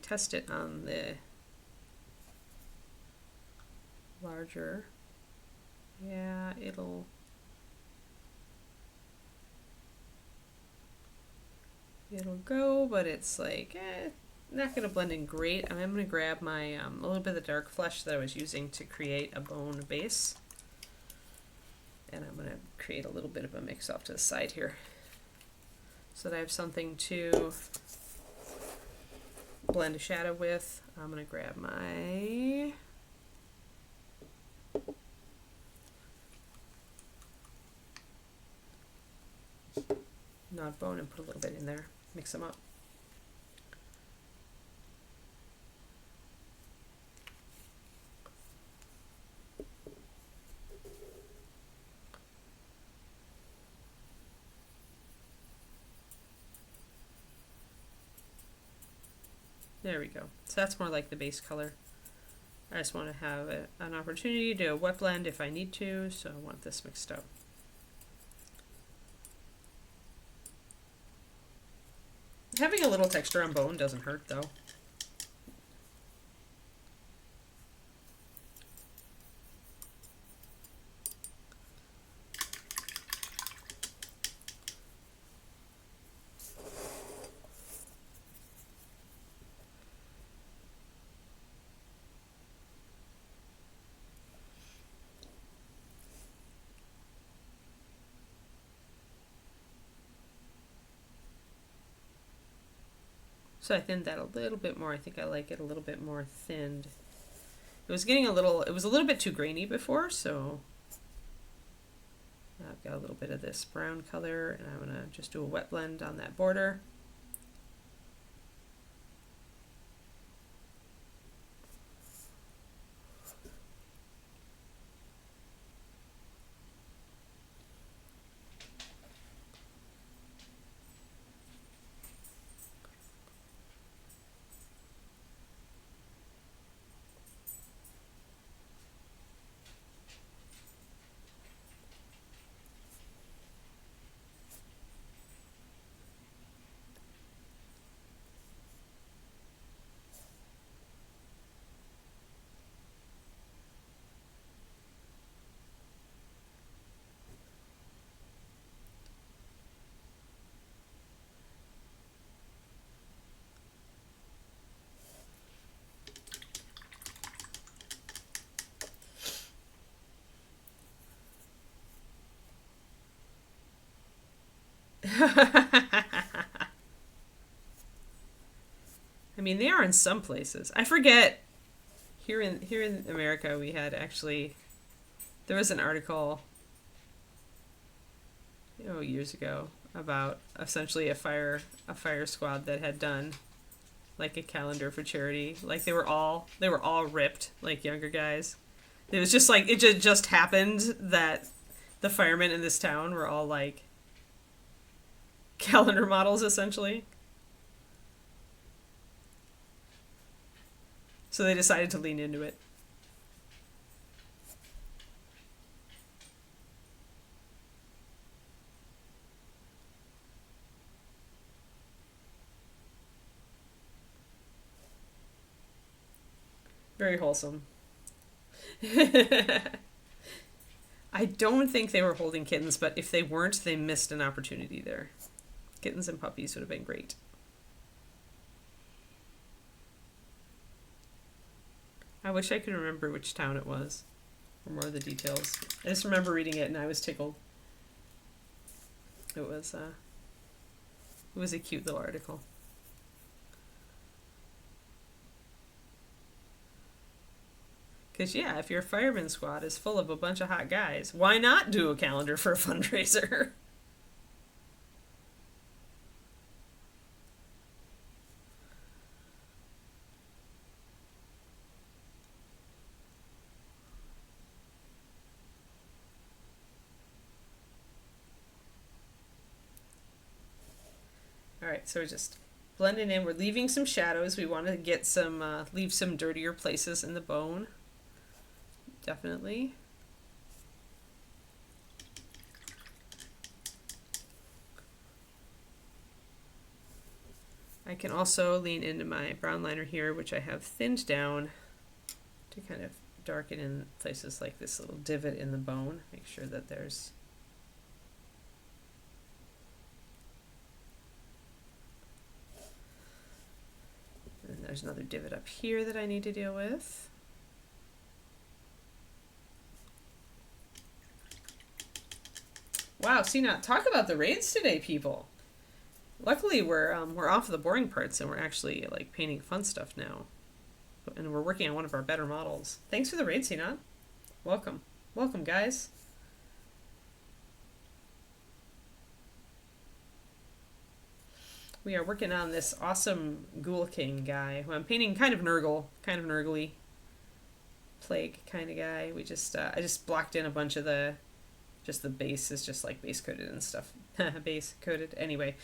test it on the larger. Yeah, it'll go, but it's like, not going to blend in great. I'm going to grab my a little bit of the dark flesh that I was using to create a bone base, and I'm going to create a little bit of a mix off to the side here so that I have something to blend a shadow with. I'm going to grab my knot bone and put a little bit in there, mix them up. There we go. So that's more like the base color. I just want to have an opportunity to do a wet blend if I need to, so I want this mixed up. Having a little texture on bone doesn't hurt though. So I thinned that a little bit more. I think I like it a little bit more thinned. It was getting it was a little bit too grainy before, so I've got a little bit of this brown color, and I'm gonna just do a wet blend on that border. I mean, they are in some places. I forget. Here in America, we had actually, there was an article, years ago about essentially a fire squad that had done like a calendar for charity. Like they were all ripped, like younger guys. It was just like it just happened that the firemen in this town were all like calendar models essentially. So they decided to lean into it. Very wholesome. I don't think they were holding kittens, but if they weren't, they missed an opportunity there. Kittens and puppies would have been great. I wish I could remember which town it was, or more of the details. I just remember reading it and I was tickled. It was a cute little article. Because, yeah, if your fireman squad is full of a bunch of hot guys, why not do a calendar for a fundraiser? All right, so we're just blending in. We're leaving some shadows. We want to get some, leave some dirtier places in the bone. Definitely. I can also lean into my brown liner here, which I have thinned down to kind of darken in places like this little divot in the bone. Make sure that there's and there's another divot up here that I need to deal with. Wow, see, now talk about the raids today, people. Luckily, we're off the boring parts and we're actually like painting fun stuff now, and we're working on one of our better models. Thanks for the raid, Sinan. Welcome, welcome, guys. We are working on this awesome Ghoul King guy who I'm painting kind of Nurgle-y, plague kind of guy. We just I just blocked in a bunch of the base is just like base coated and stuff. Base coated. Anyway,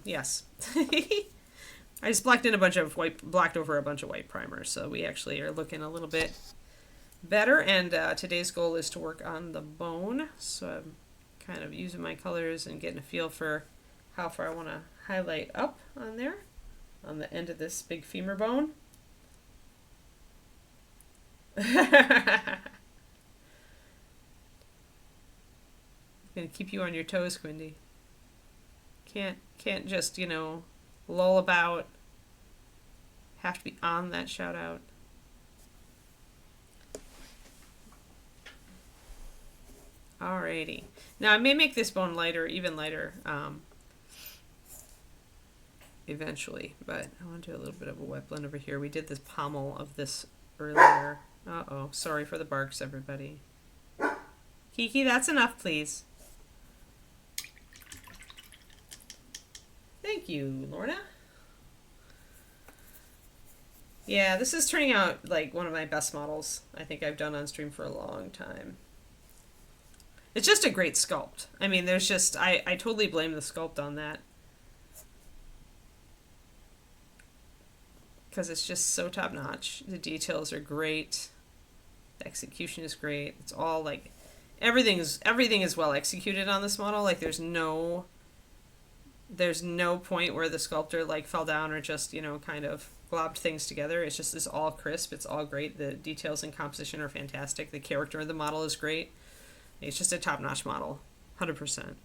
yes. I just blocked in a bunch of blocked over a bunch of white primers, so we actually are looking a little bit better. And today's goal is to work on the bone. So I'm kind of using my colors and getting a feel for how far I want to highlight up on there, on the end of this big femur bone. Gonna keep you on your toes, Quindy. Can't just, you know, lull about. Have to be on that shout out. Alrighty. Now I may make this bone lighter, even lighter, eventually, but I want to do a little bit of a wet blend over here. We did this pommel of this earlier. Uh-oh, sorry for the barks, everybody. Kiki, that's enough, please. Thank you, Lorna. Yeah, this is turning out like one of my best models I think I've done on stream for a long time. It's just a great sculpt. I mean, there's just, I totally blame the sculpt on that. Because it's just so top notch. The details are great. The execution is great. It's all like, everything is well executed on this model. Like there's no point where the sculptor like fell down or just, you know, kind of globbed things together. It's all crisp. It's all great. The details and composition are fantastic. The character of the model is great. It's just a top-notch model, 100%.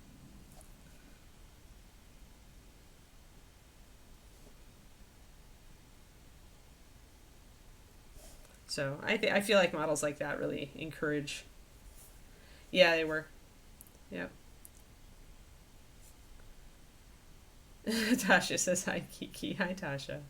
So I feel like models like that really encourage. Yeah, they were. Yep. Tasha says hi, Kiki. Hi, Tasha.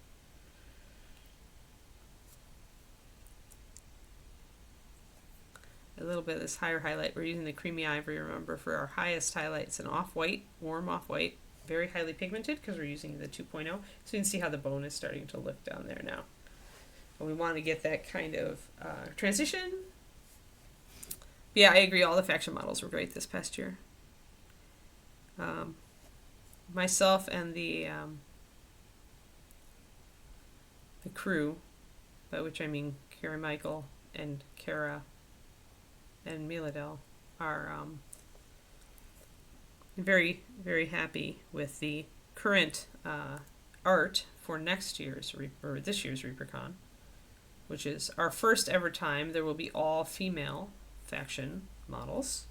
A little bit of this higher highlight. We're using the creamy ivory, remember, for our highest highlights. An off-white, warm off-white, very highly pigmented because we're using the 2.0. So you can see how the bone is starting to look down there now. And we want to get that kind of transition. Yeah, I agree. All the faction models were great this past year. Myself and the crew, by which I mean Kara Michael and Kara and Miladel, are very, very happy with the current art for next year's or this year's ReaperCon, which is our first ever time there will be all female faction models.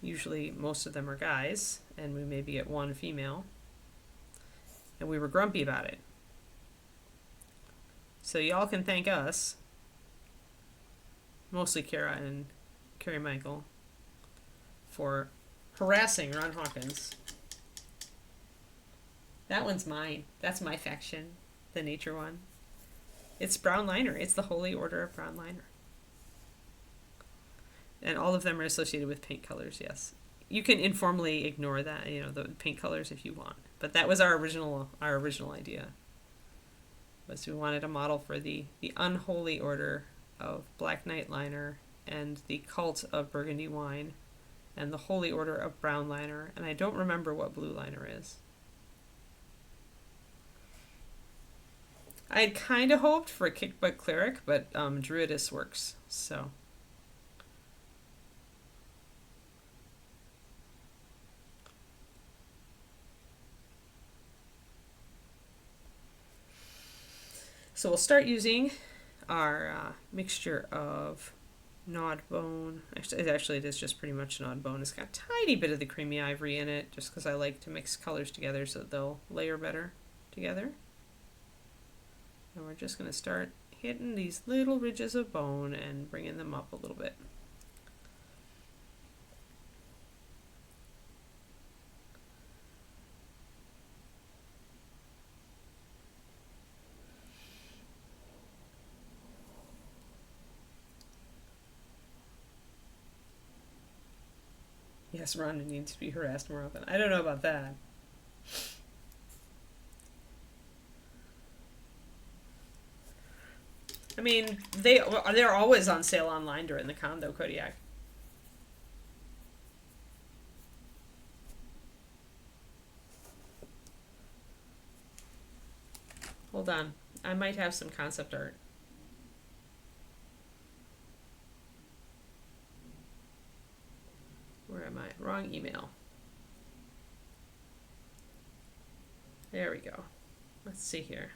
Usually most of them are guys, and we maybe get one female. And we were grumpy about it. So y'all can thank us, mostly Kara and Carrie Michael, for harassing Ron Hawkins. That one's mine. That's my faction, the nature one. It's brown liner. It's the Holy Order of Brown Liner. And all of them are associated with paint colors, yes. You can informally ignore that, you know, the paint colors if you want. But that was our original idea. Was we wanted a model for the unholy order of Black Knight Liner and the cult of Burgundy Wine and the Holy Order of Brown Liner. And I don't remember what Blue Liner is. I had kind of hoped for a Kickbutt Cleric, but Druidess works, so... So we'll start using our mixture of gnawed bone. Actually, it is just pretty much gnawed bone. It's got a tiny bit of the creamy ivory in it, just because I like to mix colors together so that they'll layer better together. And we're just going to start hitting these little ridges of bone and bringing them up a little bit. Yes, Rhonda needs to be harassed more often. I don't know about that. I mean, they're always on sale online during the con, though, Kodiak. Hold on. I might have some concept art. Where am I? Wrong email. There we go. Let's see here.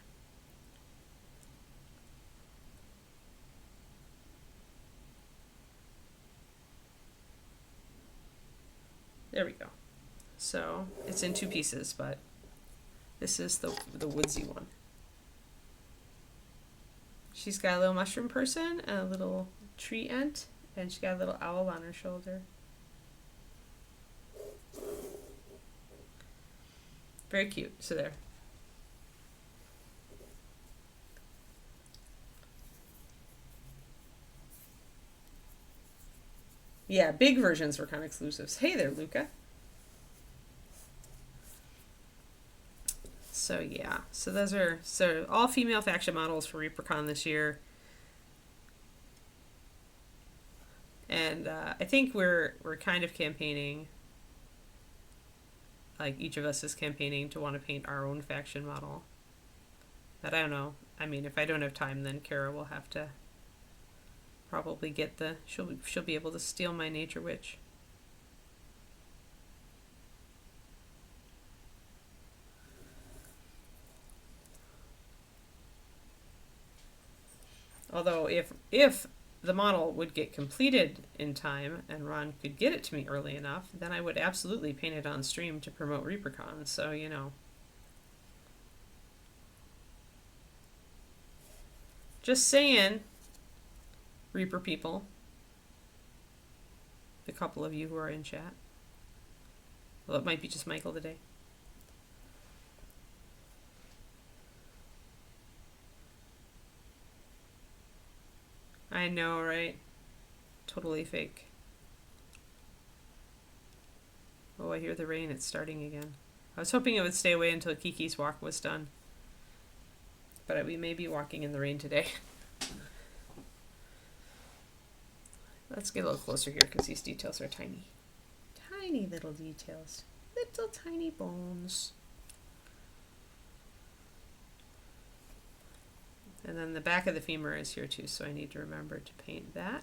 There we go. So it's in two pieces, but this is the woodsy one. She's got a little mushroom person, a little tree ant, and she's got a little owl on her shoulder. Very cute. So there. Yeah, big versions were kind of exclusives. Hey there, Luca. So yeah, so those are all female faction models for ReaperCon this year, and I think we're kind of campaigning. Like each of us is campaigning to want to paint our own faction model. But I don't know. I mean, if I don't have time, then Kara will have to probably get the. She'll be able to steal my Nature Witch. Although if the model would get completed in time and Ron could get it to me early enough, then I would absolutely paint it on stream to promote ReaperCon. So, you know. Just saying, Reaper people. The couple of you who are in chat. Well, it might be just Michael today. I know, right? Totally fake. Oh, I hear the rain. It's starting again. I was hoping it would stay away until Kiki's walk was done. But we may be walking in the rain today. Let's get a little closer here because these details are tiny. Tiny little details. Little tiny bones. And then the back of the femur is here too, so I need to remember to paint that.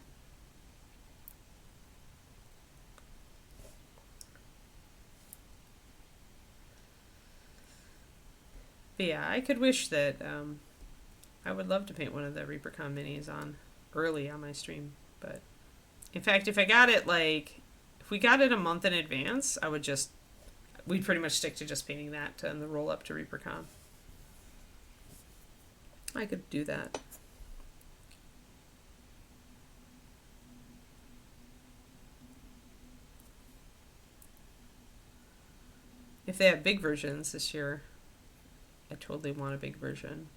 But yeah, I could wish that I would love to paint one of the ReaperCon minis on early on my stream. But in fact, if I got it if we got it a month in advance, we'd pretty much stick to just painting that and the roll up to ReaperCon. I could do that. If they have big versions this year, I totally want a big version.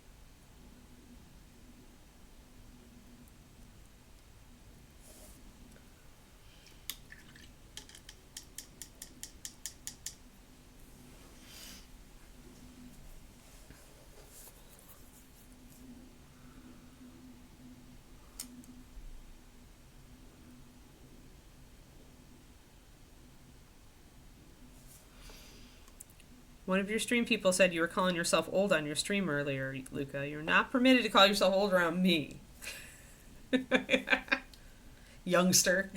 One of your stream people said you were calling yourself old on your stream earlier, Luca. You're not permitted to call yourself old around me. Youngster.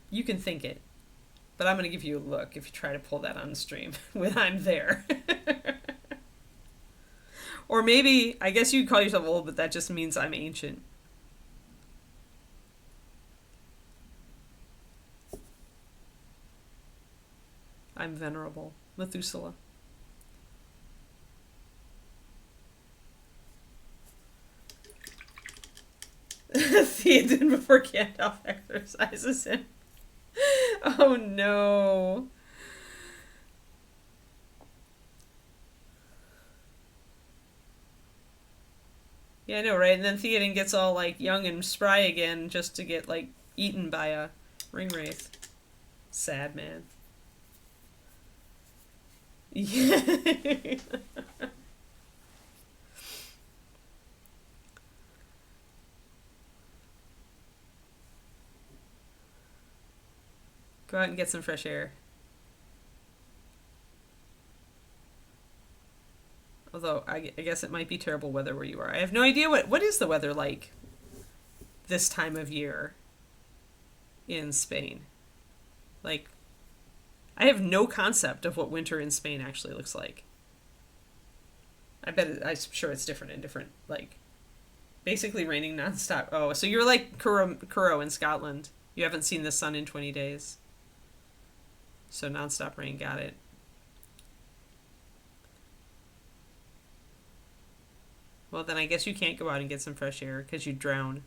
You can think it, but I'm going to give you a look if you try to pull that on the stream when I'm there. Or maybe, I guess you'd call yourself old, but that just means I'm ancient. I'm venerable. Methuselah. Theoden before Gandalf exercises him. Oh no. Yeah, I know, right? And then Theoden gets all like young and spry again just to get like eaten by a ring wraith. Sad man. Yeah. Go out and get some fresh air. Although I guess it might be terrible weather where you are. I have no idea what is the weather like this time of year in Spain. Like, I have no concept of what winter in Spain actually looks like. I'm sure it's different in different, like, basically raining nonstop. Oh, so you're like Curro in Scotland. You haven't seen the sun in 20 days. So nonstop rain, got it. Well, then I guess you can't go out and get some fresh air because you'd drown.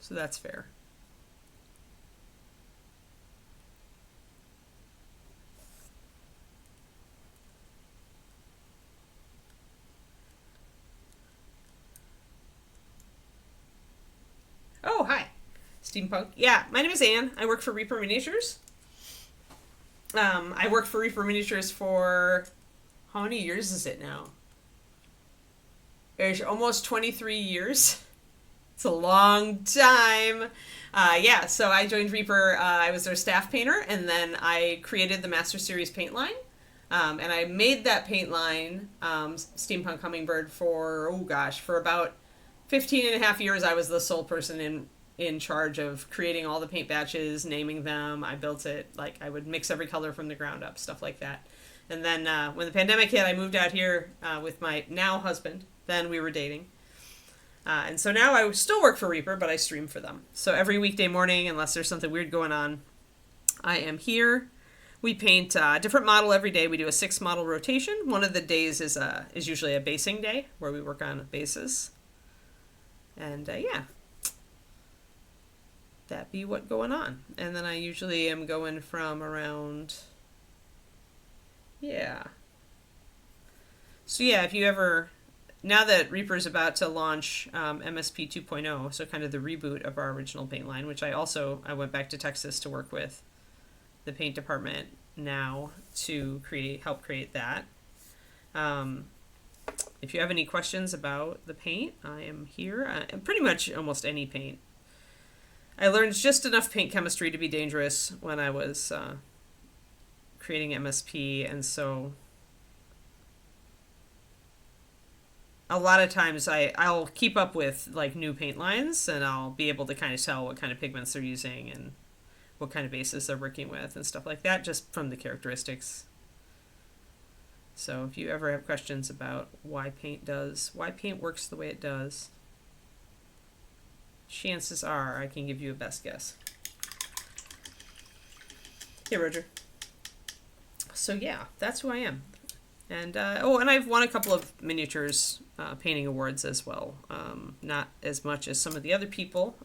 So that's fair. Oh, hi. Steampunk. Yeah, my name is Anne. I work for Reaper Miniatures. I worked for Reaper Miniatures for how many years is it now? It's almost 23 years. It's a long time. Yeah, so I joined Reaper. I was their staff painter, and then I created the Master Series paint line. And I made that paint line, Steampunk Hummingbird, for about 15 and a half years. I was the sole person in charge of creating all the paint batches, naming them. I built it, like I would mix every color from the ground up, stuff like that. And then when the pandemic hit, I moved out here with my now husband. Then we were dating. And so now I still work for Reaper, but I stream for them. So every weekday morning, unless there's something weird going on, I am here. We paint a different model every day. We do a 6-model rotation. One of the days is usually a basing day where we work on bases. And yeah, that be what going on. And then I usually am going from around, yeah. So yeah, if you ever, now that Reaper's about to launch MSP 2.0, so kind of the reboot of our original paint line, which I went back to Texas to work with the paint department now to help create that. If you have any questions about the paint, I am here. Pretty much almost any paint. I learned just enough paint chemistry to be dangerous when I was creating MSP, and so a lot of times I'll keep up with like new paint lines, and I'll be able to kind of tell what kind of pigments they're using and what kind of bases they're working with and stuff like that, just from the characteristics. So if you ever have questions about why paint works the way it does, chances are I can give you a best guess. Hey, Roger. So yeah, that's who I am. And and I've won a couple of miniatures painting awards as well. Not as much as some of the other people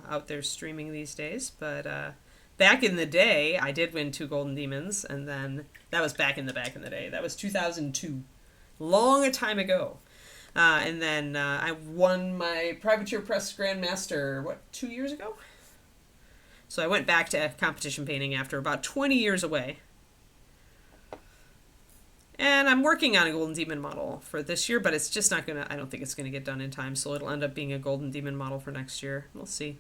out there streaming these days, but back in the day, I did win 2 Golden Demons, and then that was back in the day. That was 2002, long a time ago. And then I won my Privateer Press Grandmaster, 2 years ago? So I went back to competition painting after about 20 years away. And I'm working on a Golden Demon model for this year, but it's just not going to, I don't think it's going to get done in time, so it'll end up being a Golden Demon model for next year. We'll see.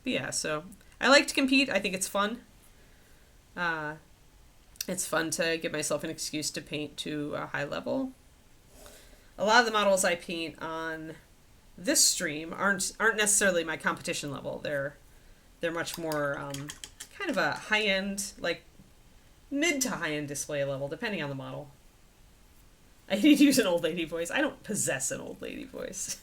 But yeah, so I like to compete. I think it's fun. It's fun to give myself an excuse to paint to a high level. A lot of the models I paint on this stream aren't necessarily my competition level. They're They're much more kind of a high-end, like mid to high-end display level, depending on the model. I need to use an old lady voice. I don't possess an old lady voice.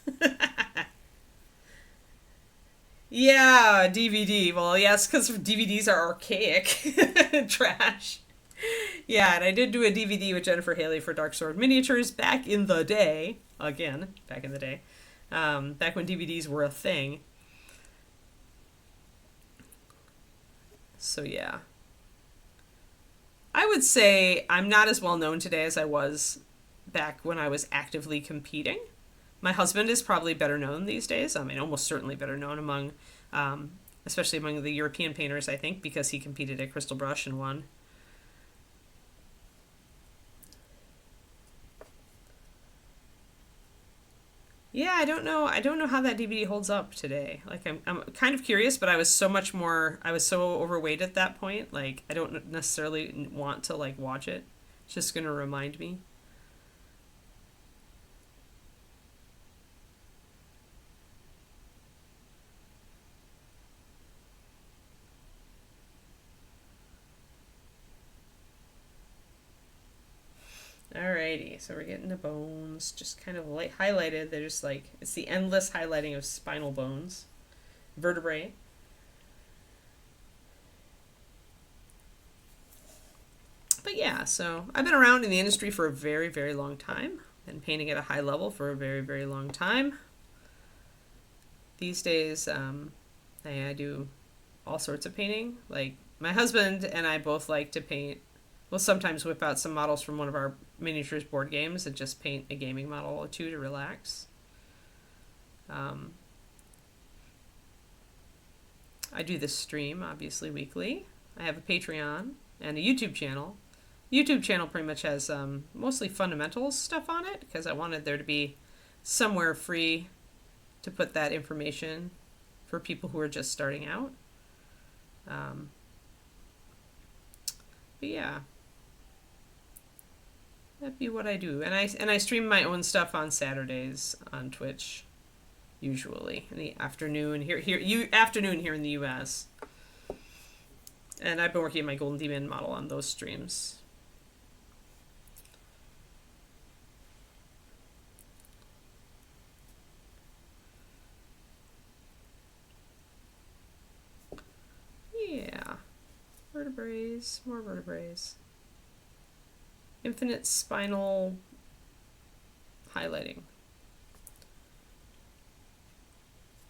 Yeah, DVD. Well, yes, because DVDs are archaic. Trash. Yeah, and I did do a DVD with Jennifer Haley for Dark Sword Miniatures back in the day. Again, back in the day. Back when DVDs were a thing. So, yeah. I would say I'm not as well known today as I was back when I was actively competing. My husband is probably better known these days. I mean, almost certainly better known among, especially among the European painters, I think, because he competed at Crystal Brush and won. Yeah, I don't know. I don't know how that DVD holds up today. Like, I'm kind of curious, but I was so much more. I was so overweight at that point. Like, I don't necessarily want to like watch it. It's just gonna remind me. Alrighty, so we're getting the bones just kind of light highlighted. They're just like it's the endless highlighting of spinal bones, vertebrae. But yeah, so I've been around in the industry for a very, very long time. Been painting at a high level for a very, very long time. These days, I do all sorts of painting. Like my husband and I both like to paint. We'll sometimes whip out some models from one of our miniatures board games and just paint a gaming model or two to relax. Um, I do this stream, obviously, weekly. I have a Patreon and a YouTube channel. YouTube channel pretty much has mostly fundamentals stuff on it because I wanted there to be somewhere free to put that information for people who are just starting out. Um, but yeah, that'd be what I do, and I stream my own stuff on Saturdays on Twitch, usually in the afternoon afternoon here in the U.S. And I've been working my Golden Demon model on those streams. Yeah, vertebrae, more vertebrae. Infinite spinal highlighting.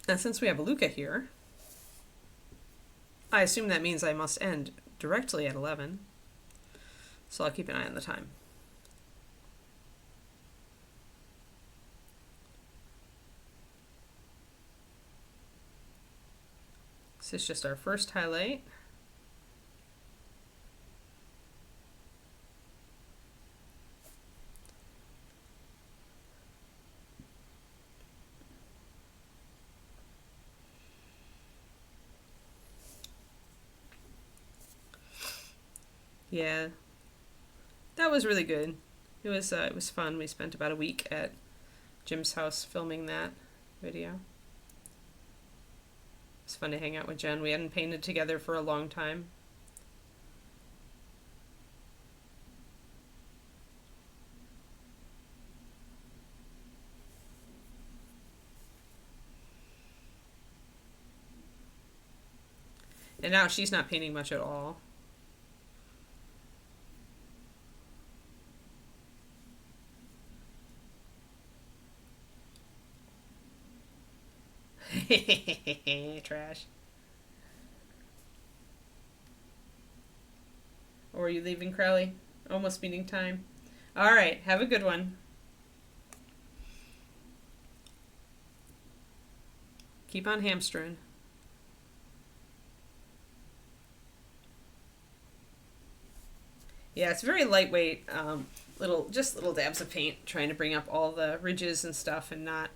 And since we have a Luca here, I assume that means I must end directly at 11. So I'll keep an eye on the time. This is just our first highlight. Yeah, that was really good. It was fun. We spent about a week at Jim's house filming that video. It's fun to hang out with Jen. We hadn't painted together for a long time. And now she's not painting much at all. Trash. Or are you leaving, Crowley? Almost meeting time. All right, have a good one. Keep on hamstering. Yeah, it's very lightweight. Little dabs of paint, trying to bring up all the ridges and stuff, and not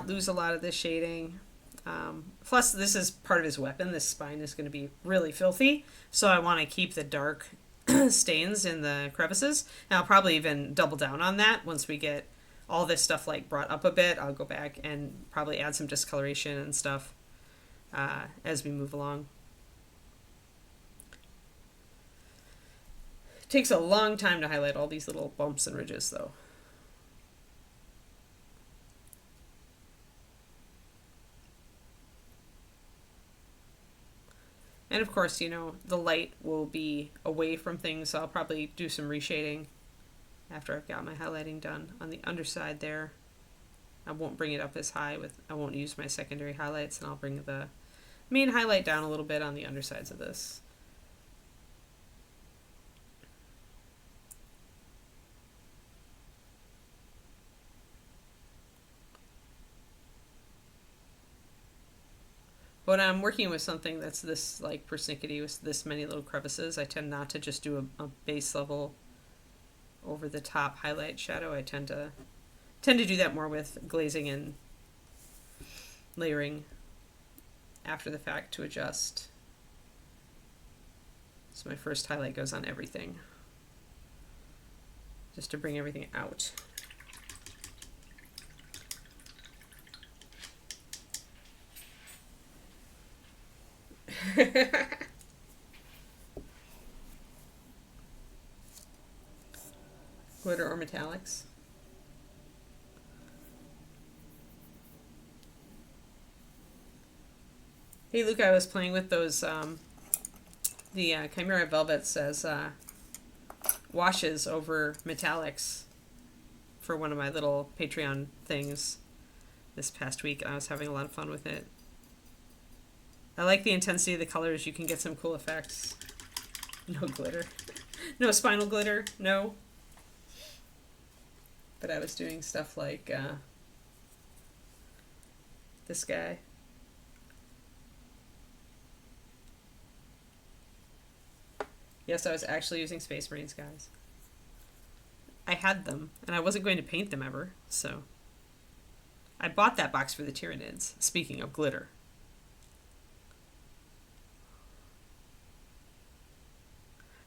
lose a lot of the shading. Plus, this is part of his weapon. This spine is going to be really filthy, so I want to keep the dark stains in the crevices. And I'll probably even double down on that once we get all this stuff like brought up a bit. I'll go back and probably add some discoloration and stuff. as we move along. It takes a long time to highlight all these little bumps and ridges, though. And of course, you know, the light will be away from things, so I'll probably do some reshading after I've got my highlighting done on the underside there. I won't bring it up as high I won't use my secondary highlights, and I'll bring the main highlight down a little bit on the undersides of this. When I'm working with something that's this like persnickety with this many little crevices, I tend not to just do a base level over the top highlight shadow. I tend to do that more with glazing and layering after the fact to adjust. So my first highlight goes on everything, just to bring everything out. Glitter or metallics. Hey Luke, I was playing with those the Chimera Velvets as washes over metallics for one of my little Patreon things this past week, and I was having a lot of fun with it. I like the intensity of the colors. You can get some cool effects. No glitter. No spinal glitter. No. But I was doing stuff like this guy. Yes, I was actually using Space Marines, guys. I had them, and I wasn't going to paint them ever, so I bought that box for the Tyranids. Speaking of glitter.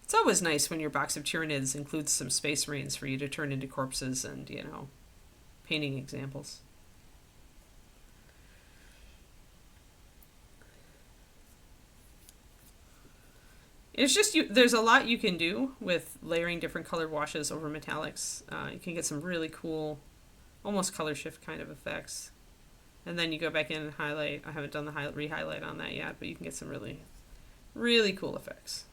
It's always nice when your box of Tyranids includes some Space Marines for you to turn into corpses and, you know, painting examples. It's just, there's a lot you can do with layering different colored washes over metallics. You can get some really cool, almost color shift kind of effects. And then you go back in and highlight. I haven't done the re-highlight on that yet, but you can get some really, really cool effects.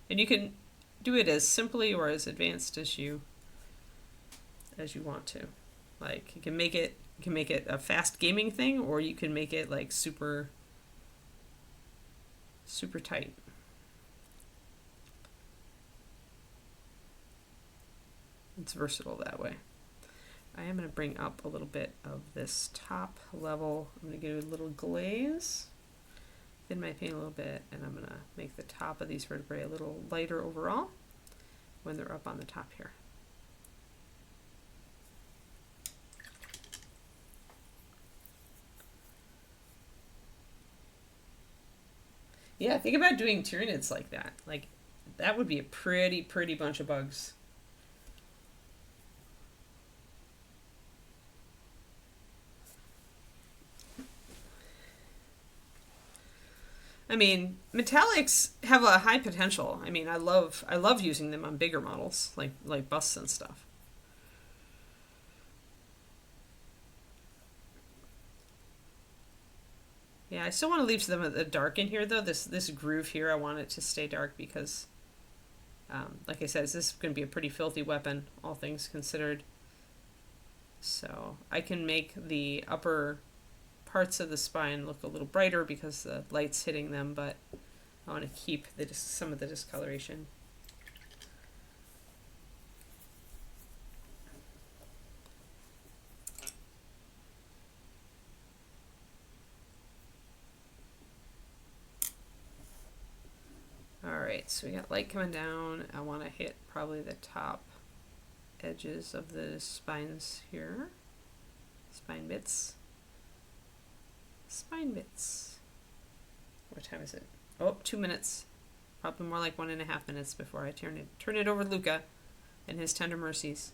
And you can do it as simply or as advanced as you want to. Like you can make it a fast gaming thing, or you can make it like super tight. It's versatile that way. I am going to bring up a little bit of this top level. I'm going to give it a little glaze, thin my paint a little bit, and I'm going to make the top of these vertebrae a little lighter overall when they're up on the top here. Yeah, think about doing Tyranids like that. Like, that would be a pretty bunch of bugs. I mean, metallics have a high potential. I mean, I love using them on bigger models, like busts and stuff. Yeah, I still want to leave some of the dark in here, though. This groove here, I want it to stay dark because, like I said, this is going to be a pretty filthy weapon, all things considered. So I can make the upper parts of the spine look a little brighter because the light's hitting them, but I want to keep some of the discoloration. Alright, so we got light coming down. I want to hit probably the top edges of the spines here. Spine bits. Spine bits. What time is it? Oh, 2 minutes. Probably more like 1.5 minutes before I turn it over to Luca and his tender mercies.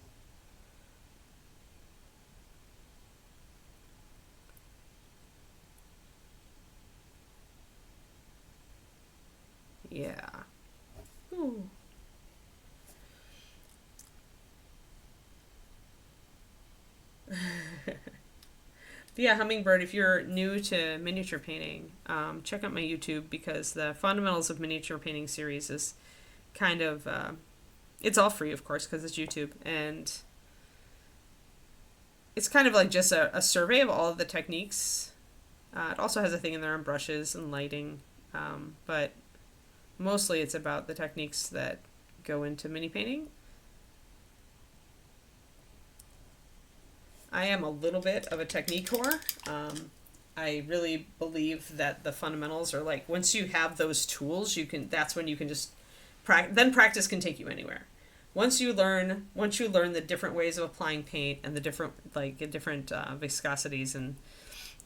Yeah. Ooh. Yeah, Hummingbird, if you're new to miniature painting, check out my YouTube because the Fundamentals of Miniature Painting series is kind of, it's all free, of course, because it's YouTube. And it's kind of like just a survey of all of the techniques. It also has a thing in there on brushes and lighting, but mostly it's about the techniques that go into mini painting. I am a little bit of a technique whore. I really believe that the fundamentals are like, once you have those tools, that's when you can just then practice can take you anywhere. Once you learn the different ways of applying paint and the different viscosities and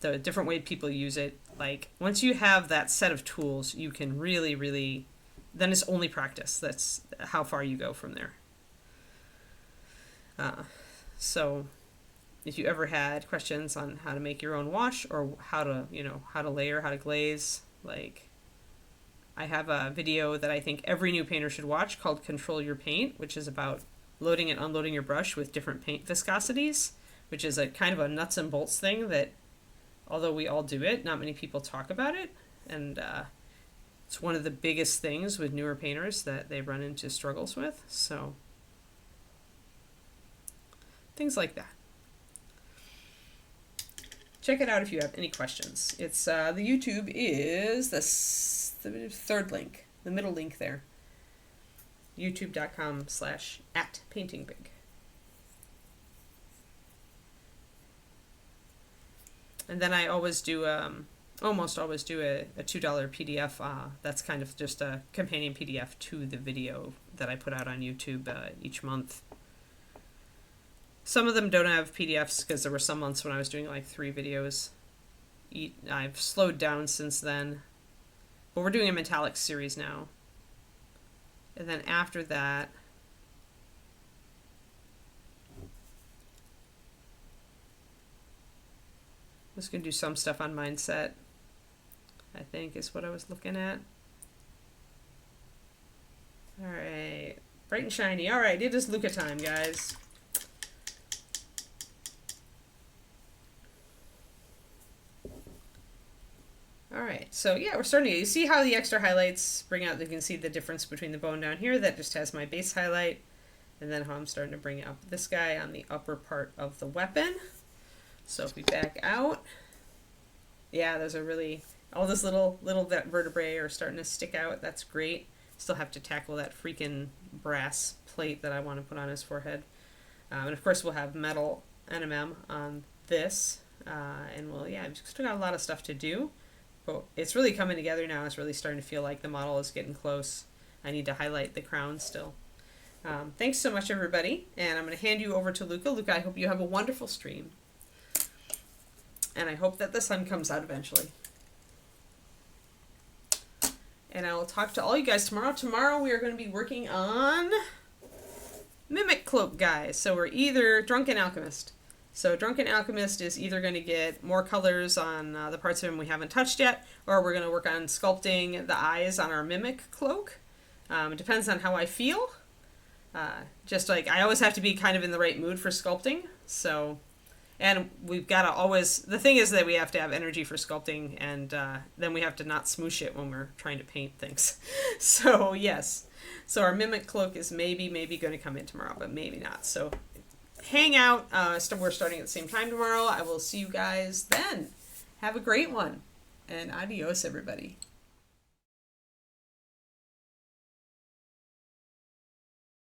the different way people use it, like once you have that set of tools, you can really, then it's only practice. That's how far you go from there. So if you ever had questions on how to make your own wash or how to layer, how to glaze, like I have a video that I think every new painter should watch called Control Your Paint, which is about loading and unloading your brush with different paint viscosities, which is a kind of a nuts and bolts thing that, although we all do it, not many people talk about it. And it's one of the biggest things with newer painters that they run into struggles with. So things like that. Check it out if you have any questions. It's the YouTube is the third link, the middle link there. youtube.com/@paintingbig. And then I always do, almost always do a $2 PDF. That's kind of just a companion PDF to the video that I put out on YouTube each month. Some of them don't have PDFs because there were some months when I was doing like 3 videos. I've slowed down since then. But we're doing a metallic series now. And then after that, I was going to do some stuff on mindset, I think is what I was looking at. All right. Bright and shiny. All right, it is Luca time, guys. All right, so yeah, we're starting to, you see how the extra highlights bring out, you can see the difference between the bone down here that just has my base highlight, and then how I'm starting to bring out this guy on the upper part of the weapon. So if we back out, yeah, those are really, all those little vertebrae are starting to stick out. That's great. Still have to tackle that freaking brass plate that I want to put on his forehead. And of course we'll have metal NMM on this, and we'll, yeah, we've still got a lot of stuff to do. But it's really coming together now. It's really starting to feel like the model is getting close. I need to highlight the crown still. Thanks so much, everybody. And I'm going to hand you over to Luca. Luca, I hope you have a wonderful stream. And I hope that the sun comes out eventually. And I will talk to all you guys tomorrow. Tomorrow we are going to be working on Mimic Cloak, guys. So we're either Drunken Alchemist. So Drunken Alchemist is either going to get more colors on the parts of him we haven't touched yet, or we're going to work on sculpting the eyes on our Mimic Cloak. It depends on how I feel. Just like, I always have to be kind of in the right mood for sculpting. So, and we've got to always, the thing is that we have to have energy for sculpting, and then we have to not smoosh it when we're trying to paint things. So yes. So our Mimic Cloak is maybe going to come in tomorrow, but maybe not. So hang out. We're starting at the same time tomorrow. I will see you guys then. Have a great one. And adios, everybody.